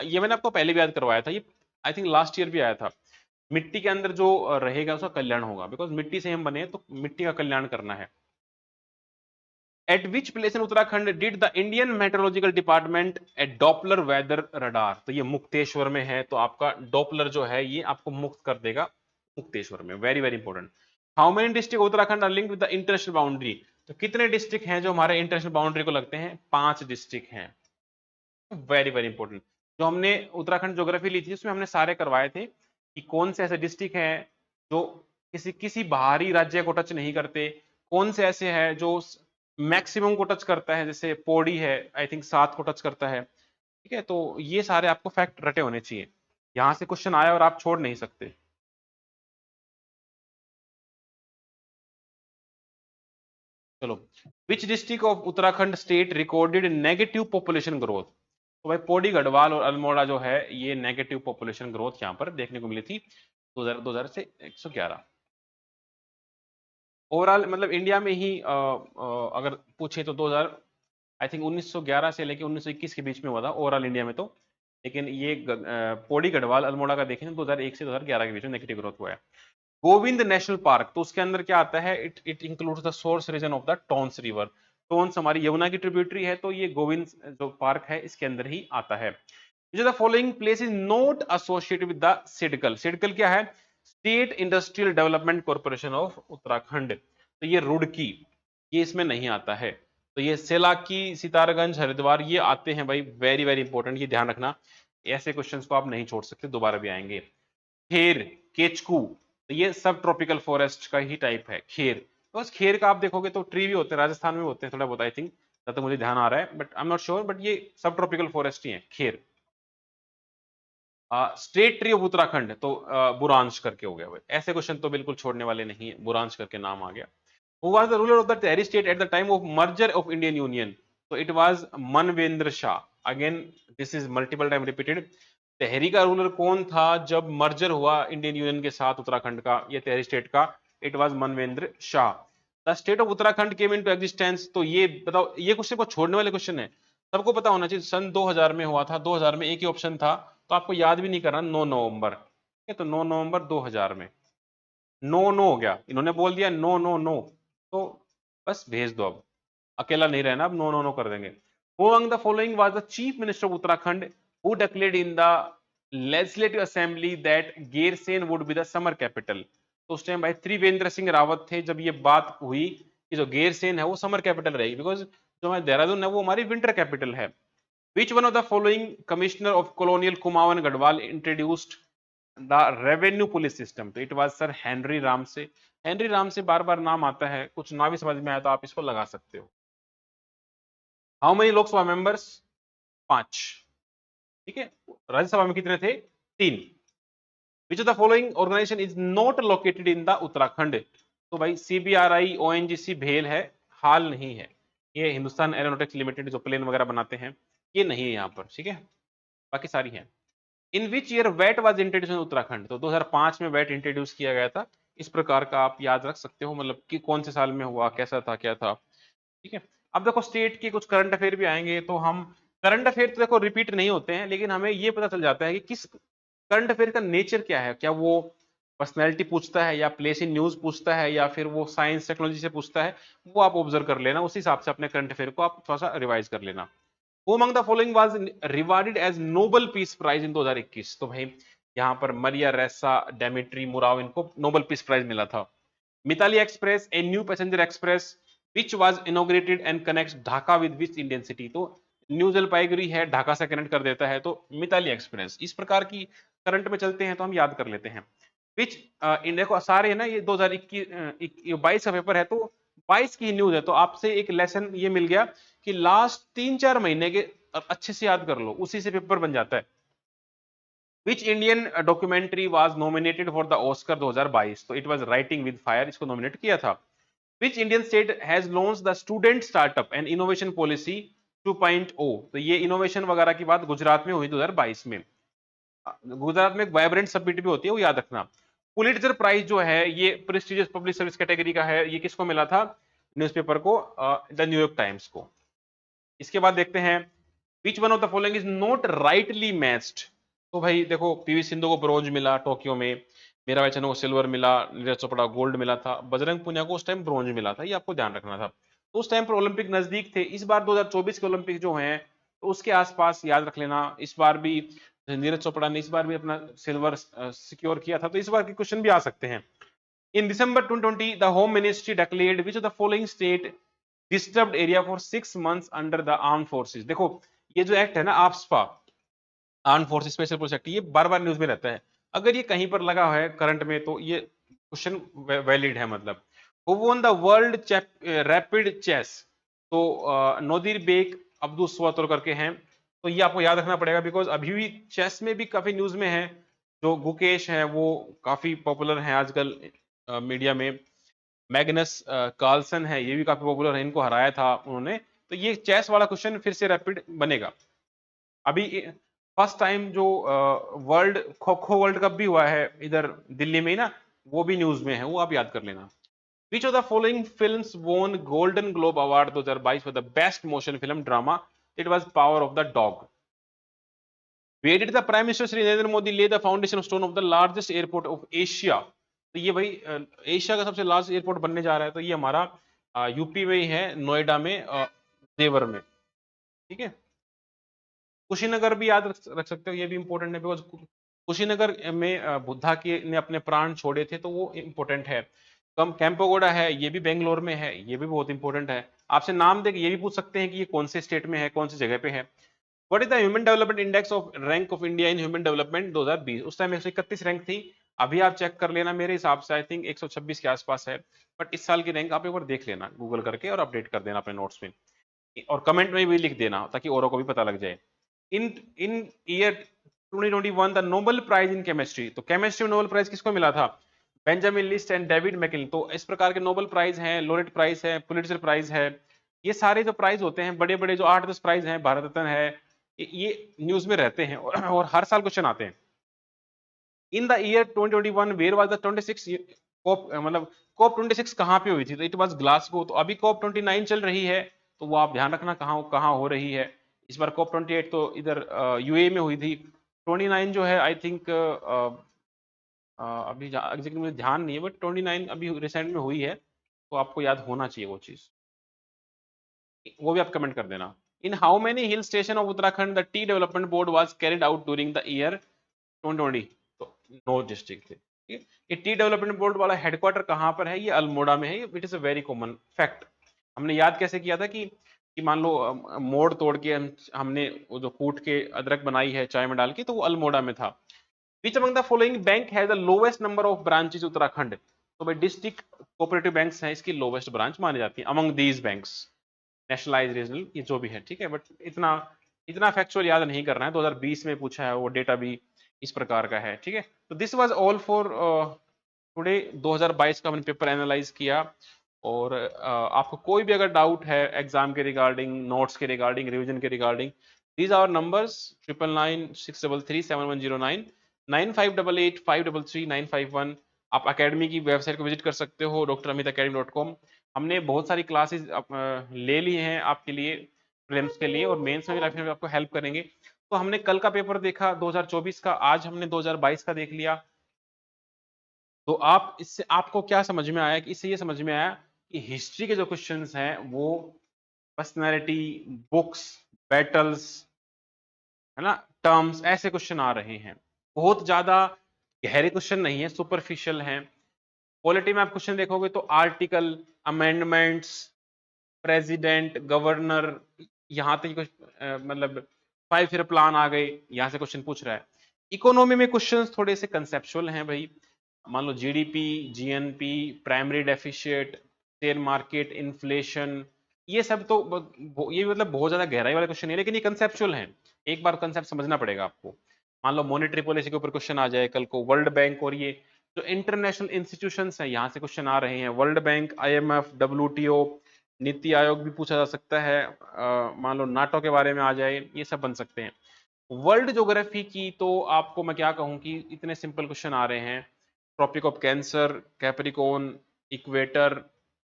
ये मैंने आपको पहले भी याद करवाया था, ये आई थिंक लास्ट ईयर भी आया था। मिट्टी के अंदर जो रहेगा उसका कल्याण होगा, बिकॉज मिट्टी से हम बने तो मिट्टी का कल्याण करना है। At which place in Uttarakhand did the Indian meteorological department a Doppler weather radar. तो ये मुक्तेश्वर में है, तो आपका डॉपलर जो है ये आपको मुक्त कर देगा मुक्तेश्वर में, very very important. How many district Uttarakhand are linked with the international boundary. तो कितने डिस्ट्रिक्ट हैं जो हमारे इंटरनेशनल बाउंड्री को लगते हैं? 5 डिस्ट्रिक्ट हैं, वेरी वेरी इंपॉर्टेंट। जो हमने उत्तराखंड ज्योग्राफी ली थी उसमें हमने सारे करवाए थे कि कौन से ऐसे डिस्ट्रिक्ट हैं जो किसी किसी बाहरी राज्य को टच नहीं करते, कौन से ऐसे हैं जो मैक्सिमम को टच करता है, जैसे पौड़ी है आई थिंक 7 को टच करता है। ठीक है, तो ये सारे आपको फैक्ट रटे होने चाहिए, यहां से क्वेश्चन आया और आप छोड़ नहीं सकते। चलो, which district of Uttarakhand state recorded negative population growth. तो भाई पौड़ी, गढ़वाल और अल्मोड़ा जो है ये नेगेटिव पॉपुलेशन ग्रोथ यहाँ पर देखने को मिली थी 2000 से 111। ओवरऑल मतलब इंडिया में ही अगर पूछे तो 2000 आई थिंक 1911 से लेके 1921 के बीच में हुआ था ओवरऑल इंडिया में तो। लेकिन ये पौड़ी, गढ़वाल, अल्मोड़ा का देखें तो 2001 से 2011 के बीच में नेगेटिव ग्रोथ हुआ है। गोविंद नेशनल पार्क, तो उसके अंदर क्या आता है? It includes the source region of the Tons river. Tons हमारी यमुना की ट्रिब्यूटरी है, तो ये गोविंद जो पार्क है इसके अंदर ही आता है। The following place is not associated with the SIDCUL. SIDCUL क्या है? State industrial development corporation of Uttarakhand. तो ये रुड़की, ये इसमें नहीं आता है। तो ये सेलाकी, सितारगंज, हरिद्वार ये आते हैं भाई, वेरी वेरी इंपॉर्टेंट, ये ध्यान रखना, ऐसे क्वेश्चंस को आप नहीं छोड़ सकते, दोबारा भी आएंगे। खेर, केचकू, तो ये सब ट्रॉपिकल फॉरेस्ट का ही टाइप है खेर। तो बस खेर का आप देखोगे तो ट्री भी होते हैं, राजस्थान में होते हैं थोड़ा बहुत आई थिंक, जब तक मुझे ध्यान आ रहा है, but I am not sure, but ये सब ट्रॉपिकल फॉरेस्ट ही है Kher. State tree of Uttarakhand, तो बुरांश करके हो गया भाई, ऐसे क्वेश्चन तो बिल्कुल छोड़ने वाले नहीं है, बुरांश करके नाम आ गया। Who was the ruler of the Tehri state at the time of merger of Indian union. तो it was Manvendra Shah. Again this is multiple time repeated. Tehri का रूलर कौन था जब मर्जर हुआ इंडियन यूनियन के साथ उत्तराखंड का, ये तेहरी स्टेट का? It was Manvendra Shah. The state of Uttarakhand came into existence. तो ये बताओ, ये क्वेश्चन को छोड़ने वाले क्वेश्चन है, सबको पता होना चाहिए। सन 2000 में हुआ था, 2000 में एक ही ऑप्शन था, तो आपको याद भी नहीं करना, 9 नवंबर। ठीक है, तो 9 नवंबर 2000 में नो नो हो गया, इन्होंने बोल दिया नो नो नो, तो बस भेज दो, अब अकेला नहीं रहना, अब नो नो नो कर देंगे। Who among the following was the chief minister of Uttarakhand who declared in the legislative assembly that Gairsain would be the summer capital. तो उस टाइम भाई त्रिवेंद्र सिंह रावत थे जब ये बात हुई कि जो गैरसैंण है वो समर कैपिटल रहेगी, बिकॉज जो हमारे देहरादून है वो हमारी विंटर कैपिटल है। Which one of the following commissioner of colonial Kumaon Gadwal introduced the revenue police system? तो it was sir Henry Ram से। हेनरी राम से बार बार नाम आता है, कुछ ना भी समझ में आया तो आप इसको लगा सकते हो। How many Lok Sabha members? 5। ठीक है, राज्यसभा में कितने थे? 3। Which of the following organisation is not located in the Uttarakhand? तो भाई CBRI ONGC भेल है, हाल नहीं है। ये हिंदुस्तान एरोनॉटिक्स लिमिटेड जो प्लेन वगैरह बनाते हैं, ये नहीं है यहाँ पर, ठीक है, बाकी सारी है। In which year VAT was introduce in Uttarakhand? तो 2005 में वैट इंट्रोड्यूस किया गया था। इस प्रकार का आप याद रख सकते हो, मतलब कि कौन से साल में हुआ, कैसा था, क्या था, ठीक है। अब देखो स्टेट के कुछ करंट अफेयर भी आएंगे, तो हम करंट अफेयर तो देखो रिपीट नहीं होते हैं, लेकिन हमें ये पता चल जाता है कि किस करंट अफेयर का नेचर क्या है, क्या वो पर्सनैलिटी पूछता है, या प्लेस इन न्यूज पूछता है, या फिर वो साइंस टेक्नोलॉजी से पूछता है, वो आप ऑब्जर्व कर लेना, उस हिसाब से अपने करंट अफेयर को आप थोड़ा सा रिवाइज कर लेना। Who among the following was rewarded as Nobel Peace Prize in 2021? तो भाई यहाँ पर मरिया रेसा, डेमिट्री मुराव, इनको नोबेल पीस प्राइज मिला था। Mitali express, a new passenger express which was inaugurated and connects Dhaka with which Indian city? तो न्यू जलपाईगुड़ी है, ढाका से कनेक्ट कर देता है, तो मिताली एक्सप्रेस। इस प्रकार की करंट में चलते हैं तो हम याद कर लेते हैं। विच इंडिया को सारे है ना, ये 2021-22 का पेपर है, तो 22 की न्यूज है, तो आपसे एक लेसन ये मिल गया कि लास्ट 3-4 महीने के अच्छे से याद कर लो, उसी से पेपर बन जाता है। Which Indian documentary was nominated for the Oscar 2022? तो it was writing with fire, इसको नॉमिनेट किया था। Which Indian state has launch the student startup and innovation policy 2.0? तो ये इनोवेशन वगैरह की बात गुजरात में हुई 2022 में। गुजरात में एक वाइब्रेंट सब्मिट भी होती है, वो याद रखना। पुलिट्जर प्राइज जो है ये प्रेस्टिजियस पब्लिक सर्विस कैटेगरी का है, ये किसको मिला था? न्यूज़पेपर को, द न्यूयॉर्क टाइम्स को। इसके बाद देखते हैं which one of the following is not rightly matched? तो भाई देखो PV सिंधु को ब्रॉन्ज मिला टोक्यो में, मीराबाई चानू को सिल्वर मिला, नीरज चोपड़ा गोल्ड मिला था, बजरंग पुनिया को उस टाइम ब्रॉन्ज मिला था, ये आपको ध्यान रखना था। तो उस टाइम पर ओलंपिक नजदीक थे। इस बार 2024 के ओलंपिक जो हैं, तो उसके आसपास याद रख लेना। इस बार भी नीरज चोपड़ा ने इस बार भी अपना सिल्वर सिक्योर किया था, तो इस बार के क्वेश्चन भी आ सकते हैं। In December 2020, the Home Ministry declared which of the following state disturbed area for 6 months under the armed forces? देखो ये जो एक्ट है ना, AFSPA, arm forces special police act, ये बार बार न्यूज में रहता है। अगर ये कहीं पर लगा है करंट में, तो ये क्वेश्चन वैलिड है। मतलब who won the world rapid chess? तो नोदिर बेग अब्दुल स्वातोर करके हैं, तो ये आपको याद रखना पड़ेगा, बिकॉज अभी भी चेस में भी काफी न्यूज में है। जो गुकेश है वो काफी पॉपुलर है आजकल मीडिया में। मैग्नस कार्लसन है, ये भी काफी पॉपुलर है, इनको हराया था उन्होंने। तो ये चेस वाला क्वेश्चन फिर से रैपिड बनेगा। अभी फर्स्ट टाइम जो world kho kho world cup भी हुआ है इधर दिल्ली में ही ना, वो भी न्यूज में है, वो आप याद कर लेना। Which of the following films won Golden Globe award 2022 for the best motion film drama? It was power of the dog. Where did the Prime Minister Shri Narendra Modi lay the foundation stone of the largest airport of Asia? तो ये भाई Asia का सबसे large airport बनने जा रहा है, तो ये हमारा यूपी में ही है, नोएडा में, जेवर में, ठीक है। कुशीनगर भी याद रख सकते हो, ये भी इंपॉर्टेंट है, बिकॉज कुशीनगर में बुद्धा के ने अपने प्राण छोड़े थे, तो वो इंपॉर्टेंट है। कम कैंपोगोडा है, ये भी बेंगलोर में है, ये भी बहुत इंपॉर्टेंट है। आपसे नाम देके ये भी पूछ सकते हैं कि ये कौन से स्टेट में है, कौन सी जगह पे है। What is the human development index of rank of India in human development 2020? उस टाइम 131 रैंक थी। अभी आप चेक कर लेना, मेरे हिसाब से आई थिंक 126 के आसपास है, बट इस साल की रैंक आप एक बार देख लेना गूगल करके, और अपडेट कर देना अपने नोट्स में, और कमेंट में भी लिख देना ताकि औरों को भी पता लग जाए। In in year 2021 the Nobel prize in chemistry, तो केमिस्ट्री में नोबेल प्राइज किसको मिला था? Benjamin List and David MacMillan. तो इस प्रकार के नोबेल प्राइज हैं, लोरेट प्राइज है, पुलिट्जर प्राइज है, ये सारे जो प्राइज होते हैं बड़े बड़े, जो 8-10 प्राइज हैं, भारत रत्न है, ये न्यूज में रहते हैं और हर साल क्वेश्चन आते हैं। In the year 2021 where was the 26 COP, मतलब कॉप 26 कहाँ पे हुई थी? तो इट वाज ग्लासगो। तो अभी कॉप 29 चल रही है, तो वो आप ध्यान रखना कहाँ कहाँ हो रही है। इस बार कॉप 28 तो इधर UAE में हुई थी। 29 जो है आई थिंक अभी एग्जैक्टली मुझे ध्यान नहीं है, बट 29 अभी रिसेंट में हुई है, तो आपको याद होना चाहिए वो चीज, वो भी आप कमेंट कर देना। In how many hill station of Uttarakhand the T development board was carried out during the year 2020? तो 9 डिस्ट्रिक्ट थे, ठीक है। ये टी डेवलपमेंट बोर्ड वाला हेडक्वार्टर कहाँ पर है? ये अल्मोड़ा में है। It is a very common fact. हमने याद कैसे किया था कि मान लो मोड़ तोड़ के हमने वो जो कूट के अदरक बनाई है चाय में डाल के, तो वो अल्मोड़ा में था। विच among the following bank has the lowest number of branches Uttarakhand? तो भाई डिस्ट्रिक्ट कोऑपरेटिव बैंक्स हैं, इसकी लोवेस्ट ब्रांच मानी जाती है among these banks, nationalise regional, ये जो भी है, ठीक है। बट इतना इतना फैक्चुअल याद नहीं करना है, 2020 में पूछा है वो डेटा भी, इस प्रकार का है, ठीक है। तो this was all for today. 2022 का हमने पेपर एनालाइज किया, और आपको कोई भी अगर डाउट है एग्जाम के रिगार्डिंग, नोट्स के रिगार्डिंग, रिवीजन के रिगार्डिंग, दीज आवर नंबर्स 9996337109, 9588533951। आप अकेडमी की वेबसाइट को विजिट कर सकते हो, dramitakademy.com। हमने बहुत सारी क्लासेस ले ली हैं आपके लिए, प्रीलिम्स के लिए, और मेंस में भी लाइफ में आपको हेल्प करेंगे। तो हमने कल का पेपर देखा 2024 का, आज हमने 2022 का देख लिया। तो आप इससे आपको क्या समझ में आया? कि इससे ये समझ में आया कि हिस्ट्री के जो क्वेश्चंस हैं वो पर्सनैलिटी, बुक्स, बैटल्स, है ना, टर्म्स, ऐसे क्वेश्चन आ रहे हैं। बहुत ज्यादा गहरे क्वेश्चन नहीं है, सुपरफिशियल हैं। पॉलिटी में आप क्वेश्चन देखोगे तो आर्टिकल, अमेंडमेंट्स, प्रेसिडेंट, गवर्नर, यहाँ तक कुछ मतलब 5 ईयर प्लान आ गए, यहाँ से क्वेश्चन पूछ रहा है। इकोनॉमी में क्वेश्चंस थोड़े से कंसेप्चुअल हैं भाई। मान लो GDP, GNP, primary deficit, share market, inflation, ये सब तो ये मतलब बहुत ज्यादा गहराई वाले क्वेश्चन है, लेकिन ये कंसेप्चुअल हैं। एक बार कंसेप्ट समझना पड़ेगा आपको। मान लो मॉनेटरी पॉलिसी के ऊपर क्वेश्चन आ जाए कल को, वर्ल्ड बैंक और ये जो इंटरनेशनल इंस्टीट्यूशंस हैं यहाँ से क्वेश्चन आ रहे हैं, world bank, IMF, WTO, NITI Aayog भी पूछा जा सकता है, मान लो नाटो के बारे में आ जाए, ये सब बन सकते हैं। वर्ल्ड ज्योग्राफी की तो आपको मैं क्या कहूँ कि इतने सिंपल क्वेश्चन आ रहे हैं। Tropic of Cancer, Capricorn, equator,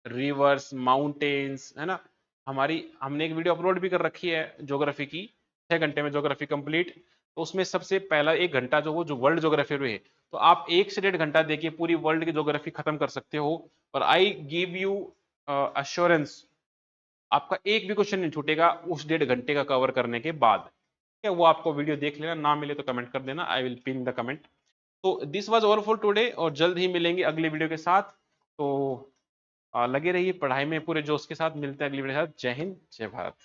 rivers, mountains, है ना। हमने एक वीडियो अपलोड भी कर रखी है ज्योग्राफी की, 6 घंटे में ज्योग्राफी कंप्लीट। तो उसमें सबसे पहला 1 घंटा जो वर्ल्ड ज्योग्राफी में है, तो आप 1 से 1.5 घंटा देखिए, पूरी वर्ल्ड की ज्योग्राफी खत्म कर सकते हो। और आई गिव यू अश्योरेंस, आपका एक भी क्वेश्चन नहीं छूटेगा उस 1.5 घंटे का कवर करने के बाद। क्या वो आपको वीडियो देख लेना, ना मिले तो कमेंट कर देना, I will pin the comment. तो this was all for today, और जल्द ही मिलेंगे अगले वीडियो के साथ। तो लगे रहिए पढ़ाई में पूरे जोश के साथ। मिलते हैं अगली वीडियो के साथ। जय हिंद, जय भारत।